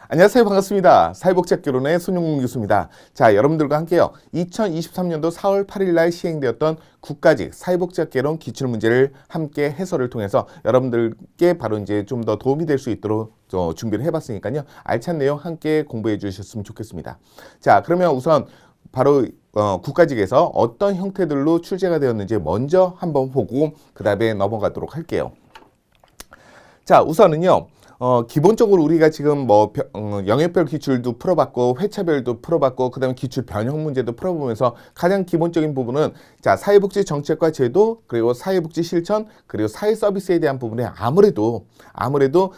안녕하세요. 반갑습니다. 사회복지학개론의 손용문 교수입니다. 자, 여러분들과 함께요. 2023년도 4월 8일 날 시행되었던 국가직 사회복지학개론 기출문제를 함께 해설을 통해서 여러분들께 바로 이제 좀 더 도움이 될 수 있도록 준비를 해봤으니까요. 알찬 내용 함께 공부해 주셨으면 좋겠습니다. 자, 그러면 우선 바로 국가직에서 어떤 형태들로 출제가 되었는지 먼저 한번 보고 그 다음에 넘어가도록 할게요. 자, 우선은요. 기본적으로 우리가 지금 영역별 기출도 풀어봤고 회차별도 풀어봤고 그다음에 기출 변형 문제도 풀어보면서 가장 기본적인 부분은 자, 사회복지 정책과 제도 그리고 사회복지 실천 그리고 사회 서비스에 대한 부분에 아무래도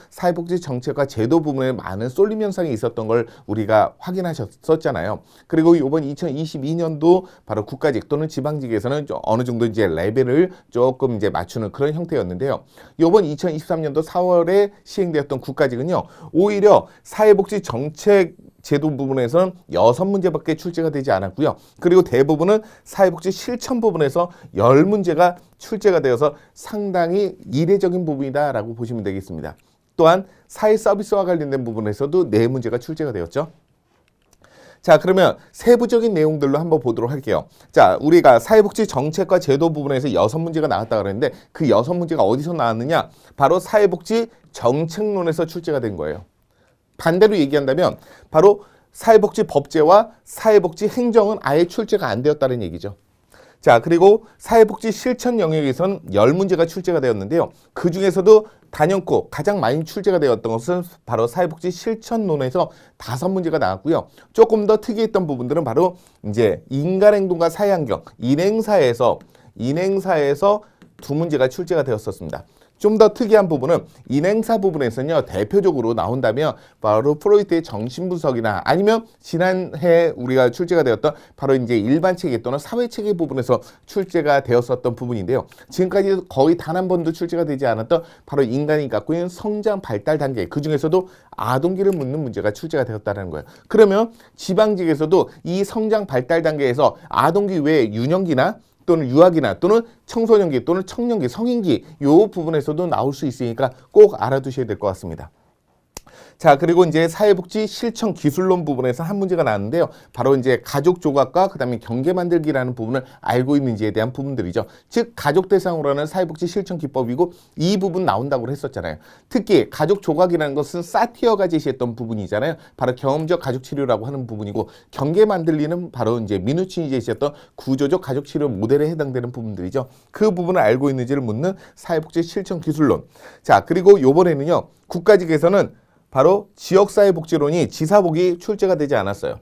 사회복지 정책과 제도 부분에 많은 쏠림 현상이 있었던 걸 우리가 확인하셨었잖아요. 그리고 이번 2022년도 바로 국가직 또는 지방직에서는 어느 정도 이제 레벨을 조금 이제 맞추는 그런 형태였는데요. 이번 2023년도 4월에 시행되었던 국가직은요, 오히려 사회복지 정책 제도 부분에서는 6문제밖에 출제가 되지 않았고요. 그리고 대부분은 사회복지 실천 부분에서 10문제가 출제가 되어서 상당히 이례적인 부분이다라고 보시면 되겠습니다. 또한 사회 서비스와 관련된 부분에서도 4문제가 출제가 되었죠. 자, 그러면 세부적인 내용들로 한번 보도록 할게요. 자, 우리가 사회복지 정책과 제도 부분에서 6문제가 나왔다 그랬는데 그 6문제가 어디서 나왔느냐? 바로 사회복지 정책론에서 출제가 된 거예요. 반대로 얘기한다면 바로 사회복지 법제와 사회복지 행정은 아예 출제가 안 되었다는 얘기죠. 자, 그리고 사회복지 실천 영역에서는 10문제가 출제가 되었는데요. 그 중에서도 단연코 가장 많이 출제가 되었던 것은 바로 사회복지 실천론에서 5문제가 나왔고요. 조금 더 특이했던 부분들은 바로 이제 인간행동과 사회환경, 인행사에서 2문제가 출제가 되었었습니다. 좀 더 특이한 부분은 인행사 부분에서는요, 대표적으로 나온다면 바로 프로이트의 정신분석이나 아니면 지난해 우리가 출제가 되었던 바로 이제 일반체계 또는 사회체계 부분에서 출제가 되었었던 부분인데요. 지금까지 거의 단 한 번도 출제가 되지 않았던 바로 인간이 갖고 있는 성장 발달 단계, 그 중에서도 아동기를 묻는 문제가 출제가 되었다는 거예요. 그러면 지방직에서도 이 성장 발달 단계에서 아동기 외에 유년기나 또는 유아기나 또는 청소년기 또는 청년기, 성인기 이 부분에서도 나올 수 있으니까 꼭 알아두셔야 될 것 같습니다. 자, 그리고 이제 사회복지 실천 기술론 부분에서 한 문제가 나왔는데요. 바로 이제 가족 조각과 그다음에 경계 만들기라는 부분을 알고 있는지에 대한 부분들이죠. 즉 가족 대상으로 하는 사회복지 실천 기법이고 이 부분 나온다고 했었잖아요. 특히 가족 조각이라는 것은 사티어가 제시했던 부분이잖아요. 바로 경험적 가족 치료라고 하는 부분이고 경계 만들기는 바로 이제 미누친이 제시했던 구조적 가족 치료 모델에 해당되는 부분들이죠. 그 부분을 알고 있는지를 묻는 사회복지 실천 기술론. 자, 그리고 이번에는요. 국가직에서는 바로 지역사회복지론이 지사복이 출제가 되지 않았어요.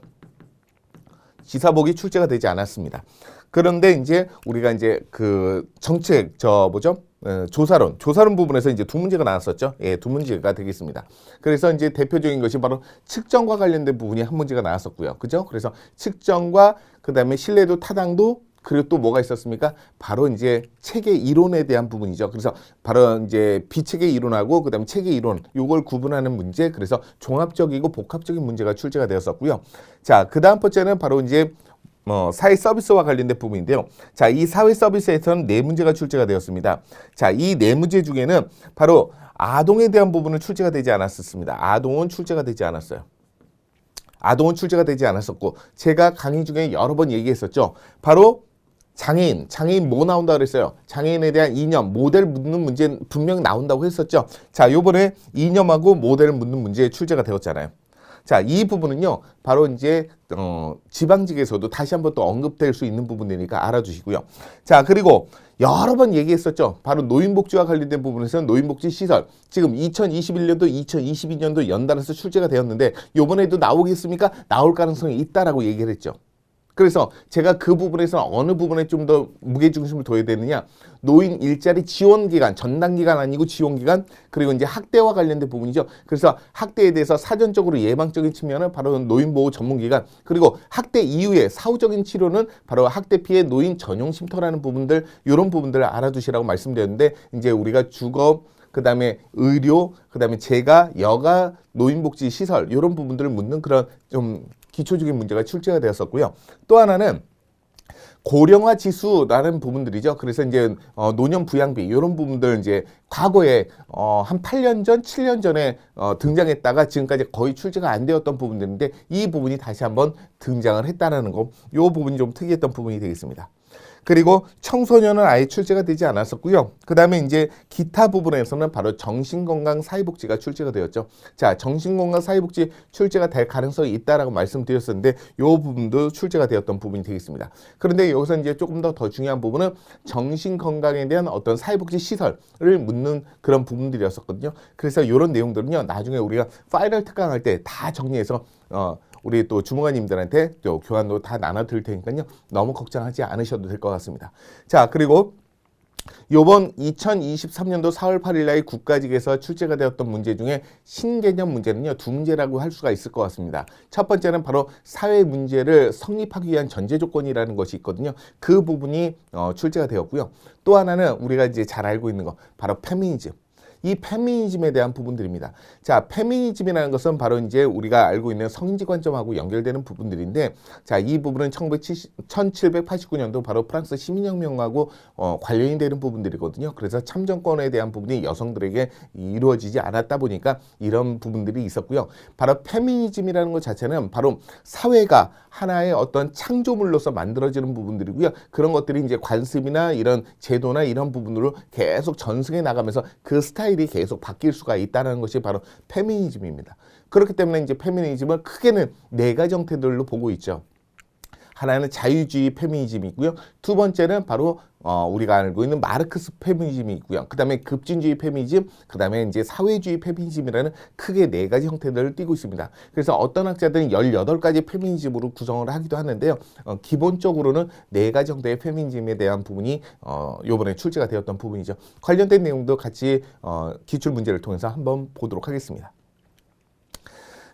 지사복이 출제가 되지 않았습니다. 그런데 이제 우리가 이제 그 정책 조사론 부분에서 이제 2문제가 나왔었죠. 예, 2문제가 되겠습니다. 그래서 이제 대표적인 것이 바로 측정과 관련된 부분이 한 문제가 나왔었고요. 그죠? 그래서 측정과 그다음에 신뢰도 타당도 그리고 또 뭐가 있었습니까? 바로 이제 체계 이론에 대한 부분이죠. 그래서 바로 이제 비체계 이론하고 그다음에 체계 이론 요걸 구분하는 문제. 그래서 종합적이고 복합적인 문제가 출제가 되었었고요. 자, 그다음 번째는 바로 이제 사회 서비스와 관련된 부분인데요. 자, 이 사회 서비스에서는 4문제가 출제가 되었습니다. 자, 이 4문제 중에는 바로 아동에 대한 부분은 출제가 되지 않았었습니다. 아동은 출제가 되지 않았어요. 아동은 출제가 되지 않았었고 제가 강의 중에 여러 번 얘기했었죠. 바로 장애인 뭐 나온다 그랬어요? 장애인에 대한 이념, 모델 묻는 문제 분명히 나온다고 했었죠. 자, 요번에 이념하고 모델을 묻는 문제에 출제가 되었잖아요. 자, 이 부분은요, 바로 이제 지방직에서도 다시 한번 또 언급될 수 있는 부분이니까 알아두시고요. 자, 그리고 여러 번 얘기했었죠. 바로 노인복지와 관련된 부분에서는 노인복지 시설. 지금 2021년도, 2022년도 연달아서 출제가 되었는데 요번에도 나오겠습니까? 나올 가능성이 있다라고 얘기를 했죠. 그래서 제가 그 부분에서 어느 부분에 좀 더 무게중심을 둬야 되느냐. 노인 일자리 지원기간, 전담기간 아니고 지원기간, 그리고 이제 학대와 관련된 부분이죠. 그래서 학대에 대해서 사전적으로 예방적인 측면은 바로 노인보호 전문기관, 그리고 학대 이후에 사후적인 치료는 바로 학대 피해 노인 전용 쉼터라는 부분들, 이런 부분들을 알아두시라고 말씀드렸는데 이제 우리가 주거, 그 다음에 의료, 그 다음에 재가, 여가, 노인복지 시설 이런 부분들을 묻는 그런 좀 기초적인 문제가 출제가 되었었고요. 또 하나는 고령화 지수라는 부분들이죠. 그래서 이제 노년 부양비 이런 부분들 이제 과거에 한 8년 전, 7년 전에 등장했다가 지금까지 거의 출제가 안 되었던 부분들인데 이 부분이 다시 한번 등장을 했다라는 거, 이 부분이 좀 특이했던 부분이 되겠습니다. 그리고 청소년은 아예 출제가 되지 않았었고요. 그 다음에 이제 기타 부분에서는 바로 정신건강 사회복지가 출제가 되었죠. 자, 정신건강 사회복지 출제가 될 가능성이 있다라고 말씀드렸었는데 이 부분도 출제가 되었던 부분이 되겠습니다. 그런데 여기서 이제 조금 더 중요한 부분은 정신건강에 대한 어떤 사회복지 시설을 묻는 그런 부분들이었었거든요. 그래서 이런 내용들은요, 나중에 우리가 파이널 특강할 때 다 정리해서 우리 또 주무관님들한테 또 교환도 다 나눠 드릴 테니까요. 너무 걱정하지 않으셔도 될 것 같습니다. 자, 그리고 요번 2023년도 4월 8일 날 국가직에서 출제가 되었던 문제 중에 신개념 문제는요, 두 문제라고 할 수가 있을 것 같습니다. 첫 번째는 바로 사회 문제를 성립하기 위한 전제 조건이라는 것이 있거든요. 그 부분이 출제가 되었고요. 또 하나는 우리가 이제 잘 알고 있는 거, 바로 페미니즘. 이 페미니즘에 대한 부분들입니다. 자, 페미니즘이라는 것은 바로 이제 우리가 알고 있는 성인지 관점하고 연결되는 부분들인데, 자, 이 부분은 1789년도 바로 프랑스 시민혁명하고 관련이 되는 부분들이거든요. 그래서 참정권에 대한 부분이 여성들에게 이루어지지 않았다 보니까 이런 부분들이 있었고요. 바로 페미니즘이라는 것 자체는 바로 사회가 하나의 어떤 창조물로서 만들어지는 부분들이고요. 그런 것들이 이제 관습이나 이런 제도나 이런 부분으로 계속 전승해 나가면서 그 스타일이 계속 바뀔 수가 있다는 것이 바로 페미니즘입니다. 그렇기 때문에 이제 페미니즘을 크게는 네 가지 형태들로 보고 있죠. 하나는 자유주의 페미니즘이고요. 두 번째는 바로 우리가 알고 있는 마르크스 페미니즘이 있고요. 그 다음에 급진주의 페미니즘, 그 다음에 이제 사회주의 페미니즘이라는 크게 네 가지 형태들을 띠고 있습니다. 그래서 어떤 학자들은 18가지 페미니즘으로 구성을 하기도 하는데요. 기본적으로는 네 가지 형태의 페미니즘에 대한 부분이 요번에 출제가 되었던 부분이죠. 관련된 내용도 같이 기출 문제를 통해서 한번 보도록 하겠습니다.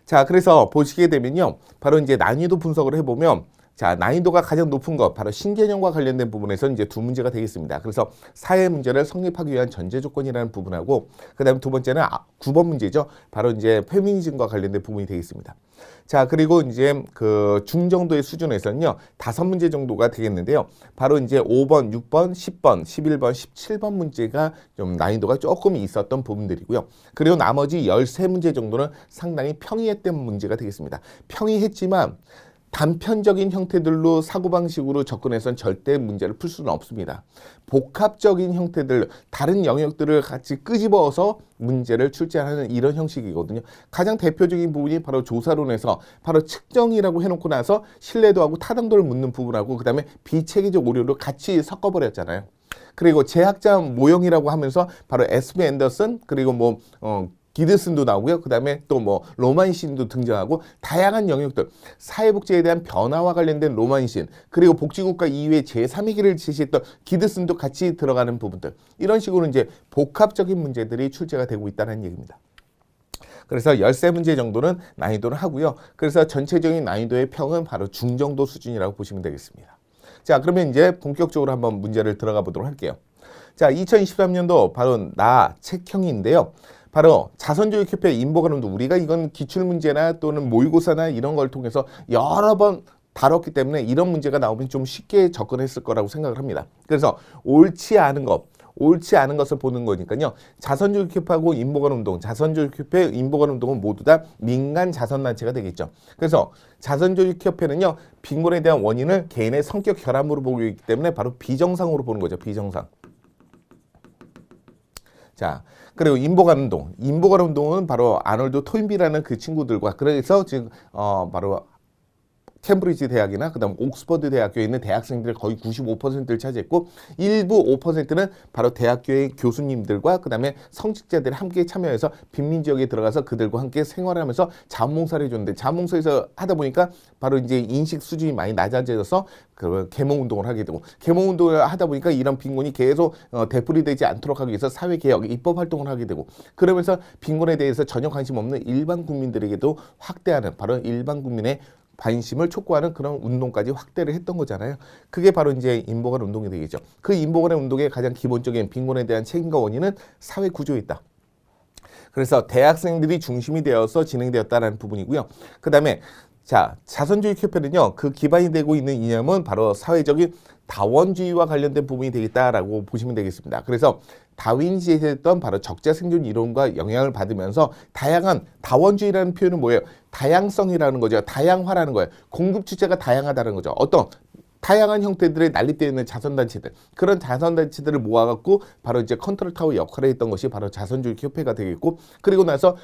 자, 그래서 보시게 되면요. 바로 이제 난이도 분석을 해보면, 자, 난이도가 가장 높은 것, 바로 신개념과 관련된 부분에서 이제 두 문제가 되겠습니다. 그래서 사회 문제를 성립하기 위한 전제 조건이라는 부분하고, 그 다음 두 번째는 9번 문제죠. 바로 이제 페미니즘과 관련된 부분이 되겠습니다. 자, 그리고 이제 그 중정도의 수준에서는요, 5문제 정도가 되겠는데요. 바로 이제 5번, 6번, 10번, 11번, 17번 문제가 좀 난이도가 조금 있었던 부분들이고요. 그리고 나머지 13문제 정도는 상당히 평이했던 문제가 되겠습니다. 평이했지만 단편적인 형태들로 사고방식으로 접근해서는 절대 문제를 풀 수는 없습니다. 복합적인 형태들, 다른 영역들을 같이 끄집어서 문제를 출제하는 이런 형식이거든요. 가장 대표적인 부분이 바로 조사론에서 바로 측정이라고 해놓고 나서 신뢰도하고 타당도를 묻는 부분하고 그 다음에 비체계적 오류를 같이 섞어버렸잖아요. 그리고 제학자 모형이라고 하면서 바로 에스미 앤더슨 그리고 기드슨도 나오고요. 그 다음에 또 로만신도 등장하고 다양한 영역들, 사회복지에 대한 변화와 관련된 로만신, 그리고 복지국가 이후에 제3위기를 제시했던 기드슨도 같이 들어가는 부분들, 이런 식으로 이제 복합적인 문제들이 출제가 되고 있다는 얘기입니다. 그래서 13문제 정도는 난이도를 하고요. 그래서 전체적인 난이도의 평은 바로 중정도 수준이라고 보시면 되겠습니다. 자, 그러면 이제 본격적으로 한번 문제를 들어가 보도록 할게요. 자, 2023년도 바로 책형인데요. 바로 자선교육협회 인보가름도 우리가 이건 기출문제나 또는 모의고사나 이런 걸 통해서 여러 번 다뤘기 때문에 이런 문제가 나오면 좀 쉽게 접근했을 거라고 생각을 합니다. 그래서 옳지 않은 것을 보는 거니까요. 자선교육협회하고 인보관운동, 자선교육협회, 인보관운동은 모두 다 민간 자선단체가 되겠죠. 그래서 자선교육협회는요, 빈곤에 대한 원인을 개인의 성격 결함으로 보고 있기 때문에 바로 비정상으로 보는 거죠. 비정상. 자, 그리고 인보관운동은 바로 아놀드 토인비라는 그 친구들과, 그래서 지금 바로 캠브리지 대학이나 그다음 옥스퍼드 대학교에 있는 대학생들 거의 95%를 차지했고, 일부 5%는 바로 대학교의 교수님들과 그다음에 성직자들이 함께 참여해서 빈민 지역에 들어가서 그들과 함께 생활하면서 자원봉사를 해줬는데, 자원봉사에서 하다 보니까 바로 이제 인식 수준이 많이 낮아져서 그 계몽운동을 하게 되고, 계몽운동을 하다 보니까 이런 빈곤이 계속 되풀이되지 않도록 하기 위해서 사회개혁, 입법활동을 하게 되고, 그러면서 빈곤에 대해서 전혀 관심 없는 일반 국민들에게도 확대하는, 바로 일반 국민의 관심을 촉구하는 그런 운동까지 확대를 했던 거잖아요. 그게 바로 이제 인보관 운동이 되겠죠. 그 인보관의 운동의 가장 기본적인 빈곤에 대한 책임과 원인은 사회 구조에 있다. 그래서 대학생들이 중심이 되어서 진행되었다는 부분이고요. 그 다음에 자, 자선주의 협회는요, 그 기반이 되고 있는 이념은 바로 사회적인 다원주의와 관련된 부분이 되겠다라고 보시면 되겠습니다. 그래서 다윈이 제시했던 바로 적자 생존 이론과 영향을 받으면서 다양한 다원주의라는 표현은 뭐예요? 다양성이라는 거죠. 다양화라는 거예요. 공급 주체가 다양하다는 거죠. 어떤 다양한 형태들의 난립되어 있는 자선단체들, 그런 자선단체들을 모아갖고 바로 이제 컨트롤 타워 역할을 했던 것이 바로 자선주의 협회가 되겠고, 그리고 나서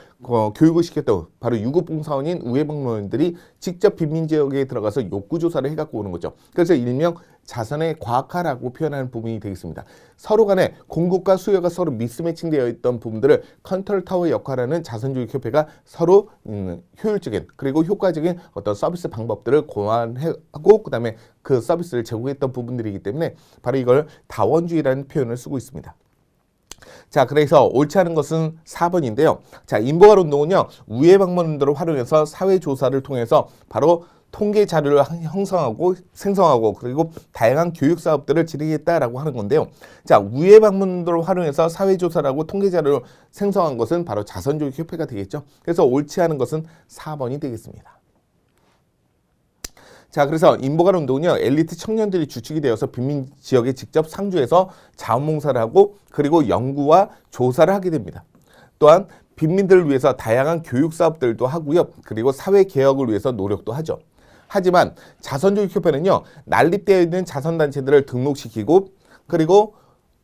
교육을 시켰던 바로 유급봉사원인 우회방문원들이 직접 빈민지역에 들어가서 욕구조사를 해갖고 오는 거죠. 그래서 일명 자선의 과학화라고 표현하는 부분이 되겠습니다. 서로 간에 공급과 수요가 서로 미스매칭되어 있던 부분들을 컨트롤 타워 역할하는 자선주의 협회가 서로 효율적인 그리고 효과적인 어떤 서비스 방법들을 고안하고 그다음에 그 서비스를 제공했던 부분들이기 때문에 바로 이걸 다원주의라는 표현을 쓰고 있습니다. 자, 그래서 옳지 않은 것은 4번인데요. 자, 인보갈 운동은요, 우회 방문들을 활용해서 사회조사를 통해서 바로 통계 자료를 형성하고 생성하고 그리고 다양한 교육 사업들을 진행했다라고 하는 건데요. 자, 우회 방문들을 활용해서 사회조사라고 통계 자료를 생성한 것은 바로 자선주의 협회가 되겠죠. 그래서 옳지 않은 것은 4번이 되겠습니다. 자, 그래서 인보갈 운동은요, 엘리트 청년들이 주축이 되어서 빈민 지역에 직접 상주해서 자원봉사를 하고 그리고 연구와 조사를 하게 됩니다. 또한 빈민들을 위해서 다양한 교육 사업들도 하고요. 그리고 사회 개혁을 위해서 노력도 하죠. 하지만 자선주의 협회는요, 난립되어 있는 자선단체들을 등록시키고 그리고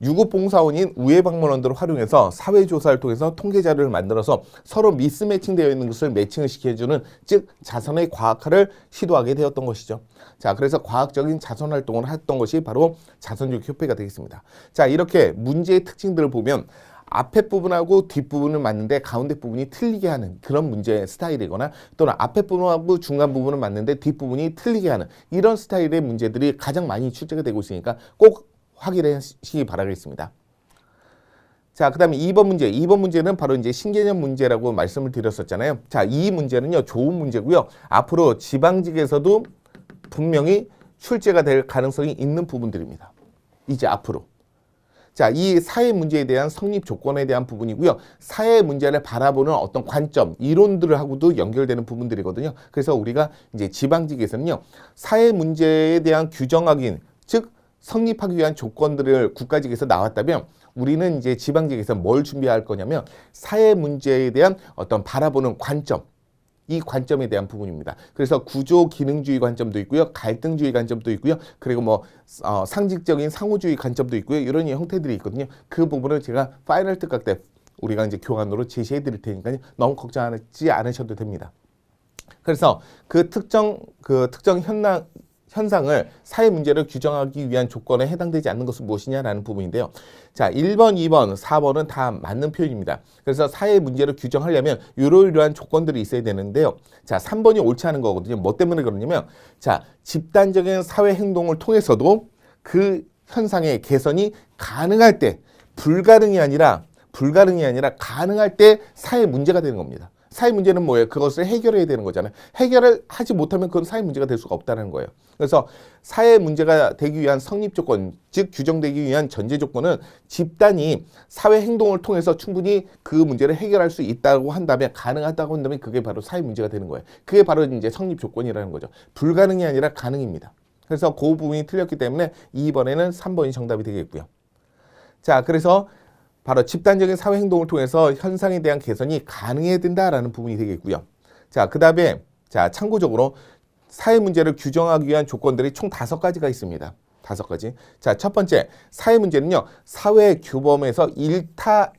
유급봉사원인 우회방문원들을 활용해서 사회조사를 통해서 통계자료를 만들어서 서로 미스매칭되어 있는 것을 매칭을 시켜주는, 즉 자선의 과학화를 시도하게 되었던 것이죠. 자, 그래서 과학적인 자선활동을 했던 것이 바로 자선주의 협회가 되겠습니다. 자, 이렇게 문제의 특징들을 보면 앞에 부분하고 뒷부분은 맞는데 가운데 부분이 틀리게 하는 그런 문제 스타일이거나, 또는 앞에 부분하고 중간 부분은 맞는데 뒷부분이 틀리게 하는 이런 스타일의 문제들이 가장 많이 출제가 되고 있으니까 꼭 확인하시기 바라겠습니다. 자, 그 다음에 2번 문제. 2번 문제는 바로 이제 신개념 문제라고 말씀을 드렸었잖아요. 자, 이 문제는요, 좋은 문제고요. 앞으로 지방직에서도 분명히 출제가 될 가능성이 있는 부분들입니다. 이제 앞으로. 자, 이 사회 문제에 대한 성립 조건에 대한 부분이고요. 사회 문제를 바라보는 어떤 관점, 이론들하고도 연결되는 부분들이거든요. 그래서 우리가 이제 지방직에서는요, 사회 문제에 대한 규정 확인, 즉 성립하기 위한 조건들을 국가직에서 나왔다면 우리는 이제 지방직에서 뭘 준비할 거냐면 사회 문제에 대한 어떤 바라보는 관점, 이 관점에 대한 부분입니다. 그래서 구조 기능주의 관점도 있고요. 갈등주의 관점도 있고요. 그리고 뭐 상징적인 상호주의 관점도 있고요. 이런 형태들이 있거든요. 그 부분을 제가 파이널 특강 때 우리가 이제 교환으로 제시해 드릴 테니까 너무 걱정하지 않으셔도 됩니다. 그래서 그 특정 현상을 사회 문제를 규정하기 위한 조건에 해당되지 않는 것은 무엇이냐라는 부분인데요. 자, 1번, 2번, 4번은 다 맞는 표현입니다. 그래서 사회 문제를 규정하려면 이러이러한 조건들이 있어야 되는데요. 자, 3번이 옳지 않은 거거든요. 뭐 때문에 그러냐면, 자, 집단적인 사회 행동을 통해서도 그 현상의 개선이 가능할 때, 불가능이 아니라 가능할 때 사회 문제가 되는 겁니다. 사회 문제는 뭐예요? 그것을 해결해야 되는 거잖아요. 해결을 하지 못하면 그건 사회 문제가 될 수가 없다는 거예요. 그래서 사회 문제가 되기 위한 성립 조건, 즉 규정되기 위한 전제 조건은 집단이 사회 행동을 통해서 충분히 그 문제를 해결할 수 있다고 한다면, 가능하다고 한다면 그게 바로 사회 문제가 되는 거예요. 그게 바로 이제 성립 조건이라는 거죠. 불가능이 아니라 가능입니다. 그래서 그 부분이 틀렸기 때문에 2번에는 3번이 정답이 되겠고요. 자, 그래서 바로 집단적인 사회 행동을 통해서 현상에 대한 개선이 가능해야 된다라는 부분이 되겠고요. 자, 그 다음에 자, 참고적으로 사회 문제를 규정하기 위한 조건들이 총 5가지가 있습니다. 5가지. 자, 첫 번째, 사회 문제는요, 사회 규범에서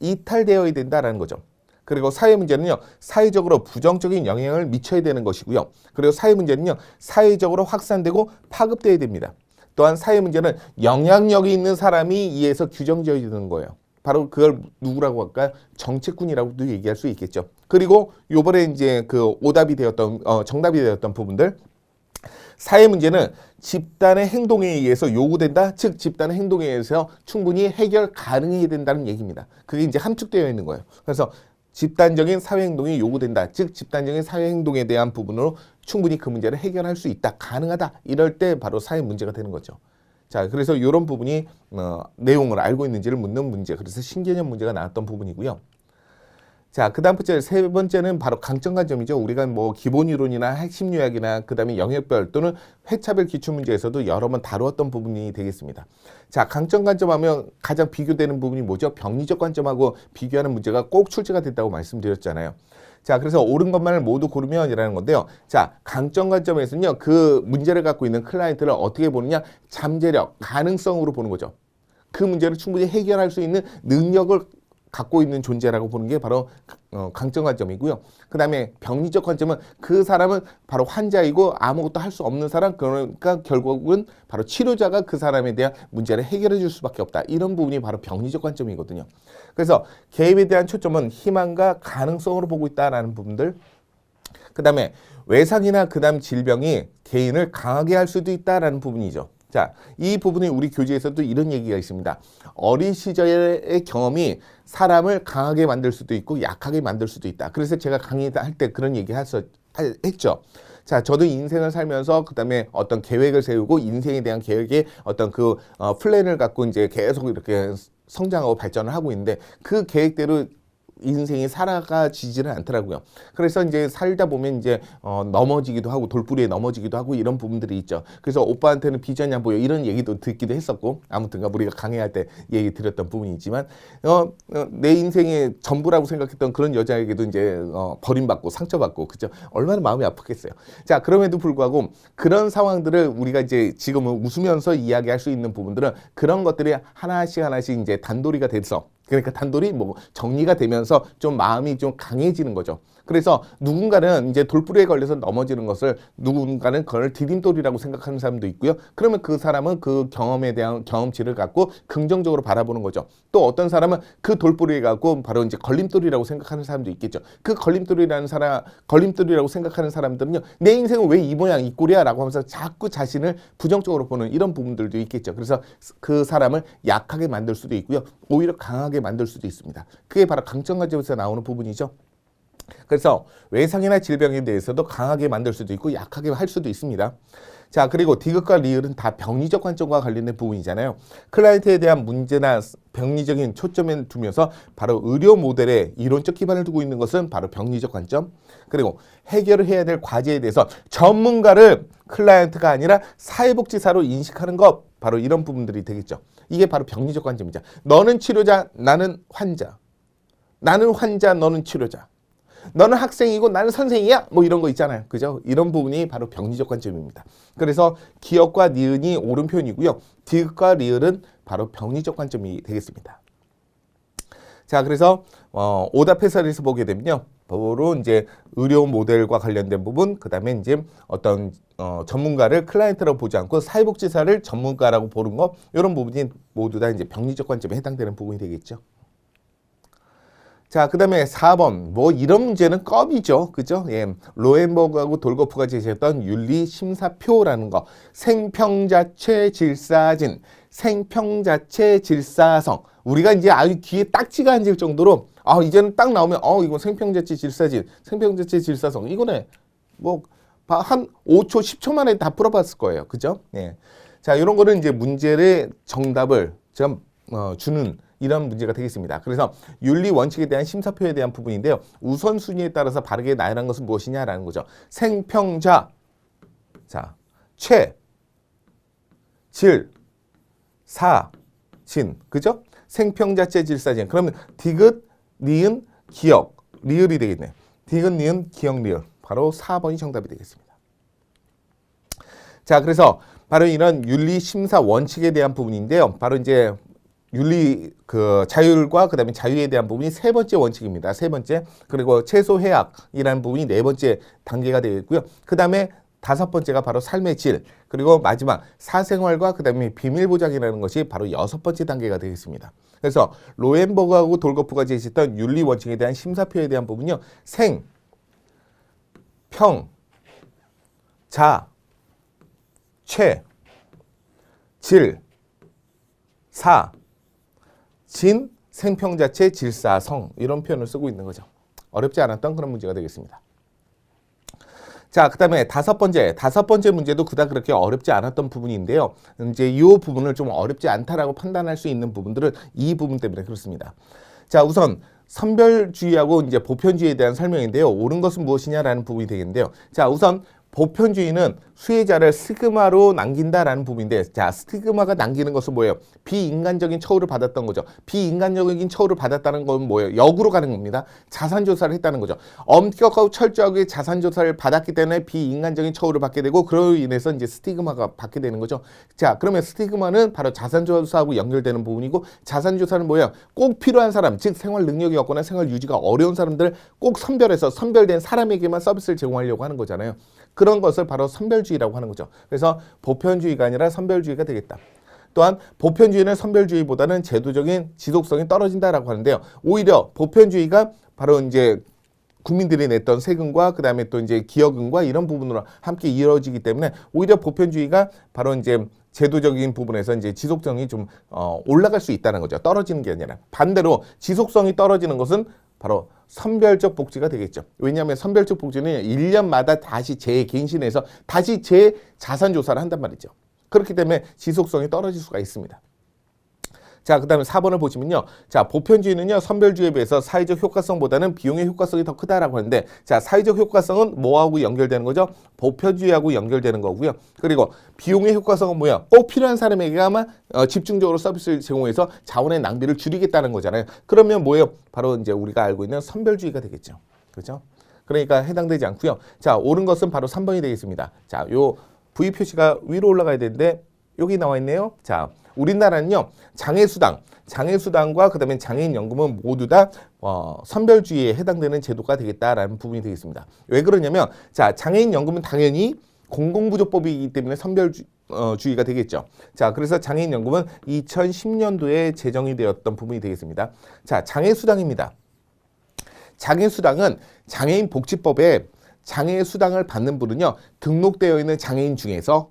이탈되어야 된다라는 거죠. 그리고 사회 문제는요, 사회적으로 부정적인 영향을 미쳐야 되는 것이고요. 그리고 사회 문제는요, 사회적으로 확산되고 파급되어야 됩니다. 또한 사회 문제는 영향력이 있는 사람이 이에서 규정지어야 되는 거예요. 바로 그걸 누구라고 할까요? 정책군이라고도 얘기할 수 있겠죠. 그리고 요번에 이제 그 오답이 되었던, 정답이 되었던 부분들. 사회 문제는 집단의 행동에 의해서 요구된다. 즉, 집단의 행동에 의해서 충분히 해결 가능해야 된다는 얘기입니다. 그게 이제 함축되어 있는 거예요. 그래서 집단적인 사회 행동이 요구된다. 즉, 집단적인 사회 행동에 대한 부분으로 충분히 그 문제를 해결할 수 있다. 가능하다. 이럴 때 바로 사회 문제가 되는 거죠. 자, 그래서 이런 부분이 내용을 알고 있는지를 묻는 문제, 그래서 신개념 문제가 나왔던 부분이고요. 자, 그 다음 세 번째는 바로 강점관점이죠. 우리가 뭐 기본 이론이나 핵심 요약이나 그 다음에 영역별 또는 회차별 기출문제에서도 여러 번 다루었던 부분이 되겠습니다. 자, 강점관점 하면 가장 비교되는 부분이 뭐죠? 병리적 관점하고 비교하는 문제가 꼭 출제가 됐다고 말씀드렸잖아요. 자, 그래서 옳은 것만을 모두 고르면 이라는 건데요. 자, 강점 관점에서는요, 그 문제를 갖고 있는 클라이언트를 어떻게 보느냐? 잠재력, 가능성으로 보는 거죠. 그 문제를 충분히 해결할 수 있는 능력을 갖고 있는 존재라고 보는 게 바로 강점 관점이고요. 그 다음에 병리적 관점은 그 사람은 바로 환자이고 아무것도 할 수 없는 사람, 그러니까 결국은 바로 치료자가 그 사람에 대한 문제를 해결해 줄 수밖에 없다. 이런 부분이 바로 병리적 관점이거든요. 그래서 개입에 대한 초점은 희망과 가능성으로 보고 있다라는 부분들. 그 다음에 외상이나 그 다음 질병이 개인을 강하게 할 수도 있다라는 부분이죠. 자, 이 부분이 우리 교재에서도 이런 얘기가 있습니다. 어린 시절의 경험이 사람을 강하게 만들 수도 있고 약하게 만들 수도 있다. 그래서 제가 강의할 때 그런 얘기 했죠. 자, 저도 인생을 살면서 그다음에 어떤 계획을 세우고 인생에 대한 계획에 어떤 그 플랜을 갖고 이제 계속 이렇게 성장하고 발전을 하고 있는데 그 계획대로 인생이 살아가지지는 않더라고요. 그래서 이제 살다 보면 이제 넘어지기도 하고 돌부리에 넘어지기도 하고 이런 부분들이 있죠. 그래서 오빠한테는 비전이 안 보여 이런 얘기도 듣기도 했었고 아무튼가 우리가 강의할 때 얘기 드렸던 부분이 있지만 내 인생의 전부라고 생각했던 그런 여자에게도 이제 버림받고 상처받고 그죠? 얼마나 마음이 아프겠어요. 자, 그럼에도 불구하고 그런 상황들을 우리가 이제 지금은 웃으면서 이야기할 수 있는 부분들은 그런 것들이 하나씩 이제 단도리가 돼서 그러니까 단돌이 뭐 정리가 되면서 좀 마음이 좀 강해지는 거죠. 그래서 누군가는 이제 돌부리에 걸려서 넘어지는 것을 누군가는 그걸 디딤돌이라고 생각하는 사람도 있고요. 그러면 그 사람은 그 경험에 대한 경험치를 갖고 긍정적으로 바라보는 거죠. 또 어떤 사람은 그 돌부리에 갖고 바로 이제 걸림돌이라고 생각하는 사람도 있겠죠. 그 걸림돌이라고 생각하는 사람들은요. 내 인생은 왜 이 모양 이 꼴이야 라고 하면서 자꾸 자신을 부정적으로 보는 이런 부분들도 있겠죠. 그래서 그 사람을 약하게 만들 수도 있고요. 오히려 강하게 만들 수도 있습니다. 그게 바로 강점 관점에서 나오는 부분이죠. 그래서 외상이나 질병에 대해서도 강하게 만들 수도 있고 약하게 할 수도 있습니다. 자, 그리고 디귿과 리을은 다 병리적 관점과 관련된 부분이잖아요. 클라이언트에 대한 문제나 병리적인 초점을 두면서 바로 의료 모델에 이론적 기반을 두고 있는 것은 바로 병리적 관점. 그리고 해결을 해야 될 과제에 대해서 전문가를 클라이언트가 아니라 사회복지사로 인식하는 것, 바로 이런 부분들이 되겠죠. 이게 바로 병리적 관점이죠. 너는 치료자, 나는 환자. 나는 환자, 너는 치료자. 너는 학생이고 나는 선생이야. 뭐 이런 거 있잖아요. 그죠? 이런 부분이 바로 병리적 관점입니다. 그래서 기역과 니은이 옳은 표현이고요. 디귿과 리을은 바로 병리적 관점이 되겠습니다. 자, 그래서 오답 해설에서 보게 되면요. 바로 이제 의료 모델과 관련된 부분, 그 다음에 이제 어떤 전문가를 클라이언트라고 보지 않고 사회복지사를 전문가라고 보는 거, 이런 부분이 모두 다 이제 병리적 관점에 해당되는 부분이 되겠죠. 자, 그 다음에 4번. 뭐, 이런 문제는 껌이죠. 그죠? 예. 로엔버그하고 돌거프가 제시했던 윤리심사표라는 거. 생평자체 질사진, 생평자체 질사성. 우리가 이제 아주 귀에 딱지가 앉을 정도로, 이제는 딱 나오면, 이거 생평자체 질사진, 생평자체 질사성. 이거네. 뭐, 한 5초, 10초 만에 다 풀어봤을 거예요. 그죠? 예. 자, 이런 거는 이제 문제의 정답을 좀, 주는 이런 문제가 되겠습니다. 그래서 윤리 원칙에 대한 심사표에 대한 부분인데요. 우선순위에 따라서 바르게 나열한 것은 무엇이냐라는 거죠. 생평자, 자, 최, 질, 사, 진, 그죠? 생평자체 질사진. 그러면 디귿, 니은, 기역, 리을이 되겠네. 디귿, 니은, 기역, 리을. 바로 4번이 정답이 되겠습니다. 자, 그래서 바로 이런 윤리 심사 원칙에 대한 부분인데요. 바로 이제 윤리 자율과 그다음에 자유에 대한 부분이 세 번째 원칙입니다. 세 번째. 그리고 최소 해악이라는 부분이 네 번째 단계가 되겠고요. 그다음에 다섯 번째가 바로 삶의 질. 그리고 마지막 사생활과 그다음에 비밀 보장이라는 것이 바로 여섯 번째 단계가 되겠습니다. 그래서 로엔버그하고 돌거프가 제시했던 윤리 원칙에 대한 심사표에 대한 부분은요. 생, 평, 자, 최, 질, 사, 진, 생평자체, 질사성 이런 표현을 쓰고 있는 거죠. 어렵지 않았던 그런 문제가 되겠습니다. 자, 그 다음에 다섯 번째 문제도 그닥 그렇게 어렵지 않았던 부분인데요. 이제 이 부분을 좀 어렵지 않다라고 판단할 수 있는 부분들은 이 부분 때문에 그렇습니다. 자, 우선 선별주의하고 이제 보편주의에 대한 설명인데요. 옳은 것은 무엇이냐라는 부분이 되겠는데요. 자, 우선 보편주의는 수혜자를 스티그마로 남긴다라는 부분인데, 자, 스티그마가 남기는 것은 뭐예요? 비인간적인 처우를 받았던 거죠. 비인간적인 처우를 받았다는 건 뭐예요? 역으로 가는 겁니다. 자산조사를 했다는 거죠. 엄격하고 철저하게 자산조사를 받았기 때문에 비인간적인 처우를 받게 되고, 그로 인해서 이제 스티그마가 받게 되는 거죠. 자, 그러면 스티그마는 바로 자산조사하고 연결되는 부분이고, 자산조사는 뭐예요? 꼭 필요한 사람, 즉 생활 능력이 없거나 생활 유지가 어려운 사람들을 꼭 선별해서 선별된 사람에게만 서비스를 제공하려고 하는 거잖아요. 그런 것을 바로 선별주의라고 하는 거죠. 그래서 보편주의가 아니라 선별주의가 되겠다. 또한 보편주의는 선별주의보다는 제도적인 지속성이 떨어진다라고 하는데요. 오히려 보편주의가 바로 이제 국민들이 냈던 세금과 그다음에 또 이제 기여금과 이런 부분으로 함께 이루어지기 때문에 오히려 보편주의가 바로 이제 제도적인 부분에서 이제 지속성이 좀 올라갈 수 있다는 거죠. 떨어지는 게 아니라. 반대로 지속성이 떨어지는 것은 바로 선별적 복지가 되겠죠. 왜냐하면 선별적 복지는 1년마다 다시 재갱신해서 다시 재자산조사를 한단 말이죠. 그렇기 때문에 지속성이 떨어질 수가 있습니다. 자, 그 다음에 4번을 보시면요. 자, 보편주의는요, 선별주의에 비해서 사회적 효과성보다는 비용의 효과성이 더 크다라고 하는데, 자, 사회적 효과성은 뭐하고 연결되는 거죠? 보편주의하고 연결되는 거고요. 그리고 비용의 효과성은 뭐야? 꼭 필요한 사람에게만 집중적으로 서비스를 제공해서 자원의 낭비를 줄이겠다는 거잖아요. 그러면 뭐예요? 바로 이제 우리가 알고 있는 선별주의가 되겠죠. 그렇죠? 그러니까 해당되지 않고요. 자, 옳은 것은 바로 3번이 되겠습니다. 자, 요 V 표시가 위로 올라가야 되는데 여기 나와 있네요. 자, 우리나라는요, 장애수당과 그 다음에 장애인연금은 모두 다 선별주의에 해당되는 제도가 되겠다라는 부분이 되겠습니다. 왜 그러냐면, 자, 장애인연금은 당연히 공공부조법이기 때문에 선별주의가 되겠죠. 자, 그래서 장애인연금은 2010년도에 제정이 되었던 부분이 되겠습니다. 자, 장애수당입니다. 장애수당은 장애인복지법에 장애수당을 받는 분은요, 등록되어 있는 장애인 중에서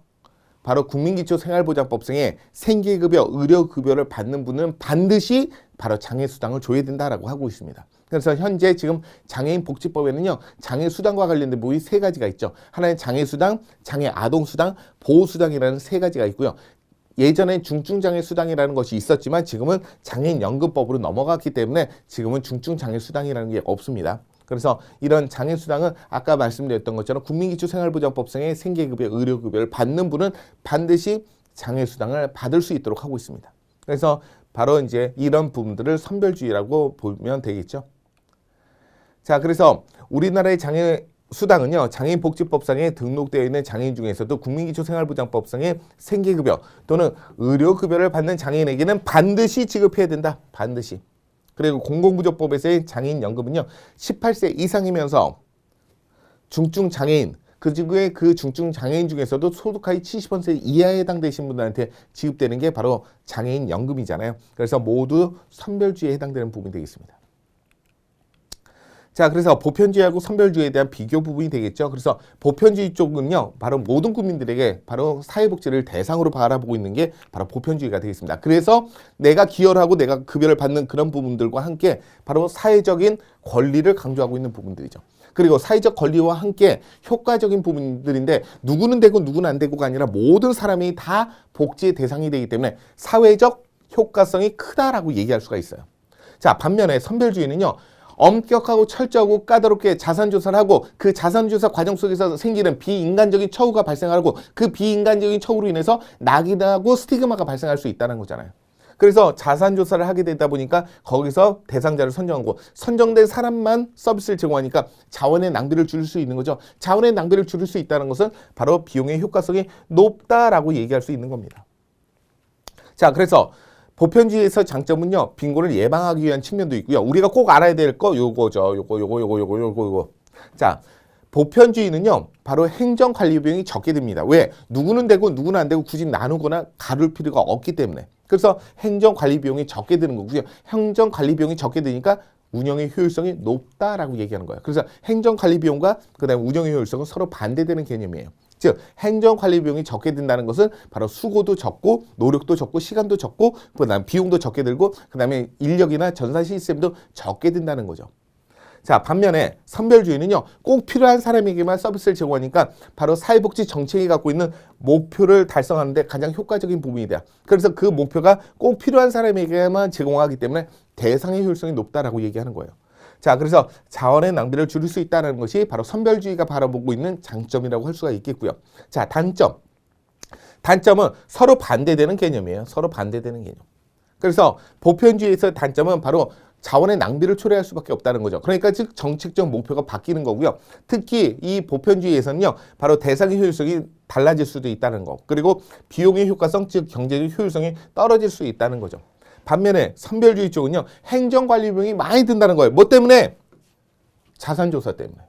바로 국민기초생활보장법상에 생계급여, 의료급여를 받는 분은 반드시 바로 장애수당을 줘야 된다라고 하고 있습니다. 그래서 현재 지금 장애인복지법에는요, 장애수당과 관련된 부분이 3가지가 있죠. 하나는 장애수당, 장애아동수당, 보호수당이라는 3가지가 있고요. 예전엔 중증장애수당이라는 것이 있었지만 지금은 장애인연금법으로 넘어갔기 때문에 지금은 중증장애수당이라는 게 없습니다. 그래서 이런 장애수당은 아까 말씀드렸던 것처럼 국민기초생활보장법상의 생계급여, 의료급여를 받는 분은 반드시 장애수당을 받을 수 있도록 하고 있습니다. 그래서 바로 이제 이런 부분들을 선별주의라고 보면 되겠죠. 자, 그래서 우리나라의 장애수당은요, 장애인복지법상에 등록되어 있는 장애인 중에서도 국민기초생활보장법상의 생계급여 또는 의료급여를 받는 장애인에게는 반드시 지급해야 된다. 반드시. 그리고 공공부조법에서의 장애인연금은요, 18세 이상이면서 중증장애인, 그 중에 그 중증장애인 중에서도 소득하위 70% 이하에 해당되신 분들한테 지급되는 게 바로 장애인연금이잖아요. 그래서 모두 선별주의에 해당되는 부분이 되겠습니다. 자, 그래서 보편주의하고 선별주의에 대한 비교 부분이 되겠죠. 그래서 보편주의 쪽은요, 바로 모든 국민들에게 바로 사회복지를 대상으로 바라보고 있는 게 바로 보편주의가 되겠습니다. 그래서 내가 기여를 하고 내가 급여를 받는 그런 부분들과 함께 바로 사회적인 권리를 강조하고 있는 부분들이죠. 그리고 사회적 권리와 함께 효과적인 부분들인데 누구는 되고 누구는 안 되고가 아니라 모든 사람이 다 복지의 대상이 되기 때문에 사회적 효과성이 크다라고 얘기할 수가 있어요. 자, 반면에 선별주의는요, 엄격하고 철저하고 까다롭게 자산조사를 하고 그 자산조사 과정 속에서 생기는 비인간적인 처우가 발생하고 그 비인간적인 처우로 인해서 낙인하고 스티그마가 발생할 수 있다는 거잖아요. 그래서 자산조사를 하게 되다 보니까 거기서 대상자를 선정하고 선정된 사람만 서비스를 제공하니까 자원의 낭비를 줄일 수 있는 거죠. 자원의 낭비를 줄일 수 있다는 것은 바로 비용의 효과성이 높다라고 얘기할 수 있는 겁니다. 자, 그래서 보편주의에서 장점은요, 빈곤을 예방하기 위한 측면도 있고요. 우리가 꼭 알아야 될 거 요거죠. 요거. 자, 보편주의는요, 바로 행정관리 비용이 적게 듭니다. 왜? 누구는 되고 누구는 안 되고 굳이 나누거나 가를 필요가 없기 때문에. 그래서 행정관리 비용이 적게 드는 거고요. 행정관리 비용이 적게 드니까 운영의 효율성이 높다라고 얘기하는 거예요. 그래서 행정관리 비용과 그다음에 운영의 효율성은 서로 반대되는 개념이에요. 즉 행정관리 비용이 적게 든다는 것은 바로 수고도 적고 노력도 적고 시간도 적고 그다음 비용도 적게 들고 그다음에 인력이나 전산 시스템도 적게 든다는 거죠. 자, 반면에 선별주의는요, 꼭 필요한 사람에게만 서비스를 제공하니까 바로 사회복지 정책이 갖고 있는 목표를 달성하는데 가장 효과적인 부분이 돼요. 그래서 그 목표가 꼭 필요한 사람에게만 제공하기 때문에 대상의 효율성이 높다라고 얘기하는 거예요. 자, 그래서 자원의 낭비를 줄일 수 있다는 것이 바로 선별주의가 바라보고 있는 장점이라고 할 수가 있겠고요. 자, 단점은 서로 반대되는 개념이에요. 서로 반대되는 개념. 그래서 보편주의에서의 단점은 바로 자원의 낭비를 초래할 수밖에 없다는 거죠. 그러니까 즉 정책적 목표가 바뀌는 거고요. 특히 이 보편주의에서는요, 바로 대상의 효율성이 달라질 수도 있다는 거. 그리고 비용의 효과성, 즉 경제적 효율성이 떨어질 수 있다는 거죠. 반면에 선별주의 쪽은요, 행정관리 비용이 많이 든다는 거예요. 뭐 때문에? 자산조사 때문에.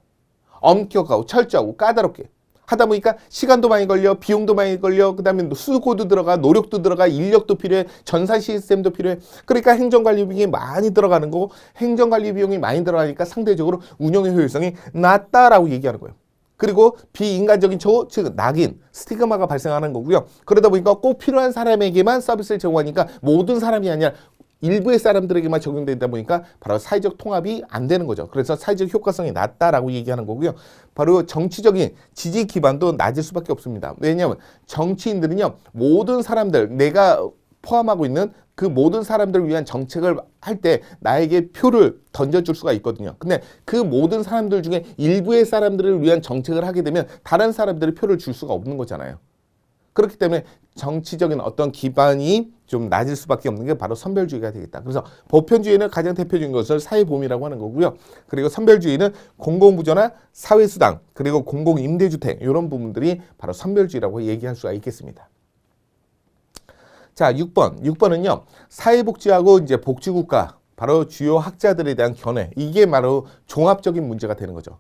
엄격하고 철저하고 까다롭게 하다 보니까 시간도 많이 걸려, 비용도 많이 걸려, 그 다음에 수고도 들어가, 노력도 들어가, 인력도 필요해, 전산 시스템도 필요해. 그러니까 행정관리 비용이 많이 들어가는 거고, 행정관리 비용이 많이 들어가니까 상대적으로 운영의 효율성이 낮다라고 얘기하는 거예요. 그리고 비인간적인 즉 낙인, 스티그마가 발생하는 거고요. 그러다 보니까 꼭 필요한 사람에게만 서비스를 제공하니까 모든 사람이 아니라 일부의 사람들에게만 적용되다 보니까 바로 사회적 통합이 안 되는 거죠. 그래서 사회적 효과성이 낮다라고 얘기하는 거고요. 바로 정치적인 지지 기반도 낮을 수밖에 없습니다. 왜냐하면 정치인들은요, 모든 사람들, 내가 포함하고 있는 그 모든 사람들을 위한 정책을 할 때 나에게 표를 던져줄 수가 있거든요. 근데 그 모든 사람들 중에 일부의 사람들을 위한 정책을 하게 되면 다른 사람들이 표를 줄 수가 없는 거잖아요. 그렇기 때문에 정치적인 어떤 기반이 좀 낮을 수밖에 없는 게 바로 선별주의가 되겠다. 그래서 보편주의는 가장 대표적인 것을 사회보험이라고 하는 거고요. 그리고 선별주의는 공공부조나 사회수당, 그리고 공공임대주택 이런 부분들이 바로 선별주의라고 얘기할 수가 있겠습니다. 자, 6번은요. 사회복지하고 이제 복지국가, 바로 주요 학자들에 대한 견해. 이게 바로 종합적인 문제가 되는 거죠.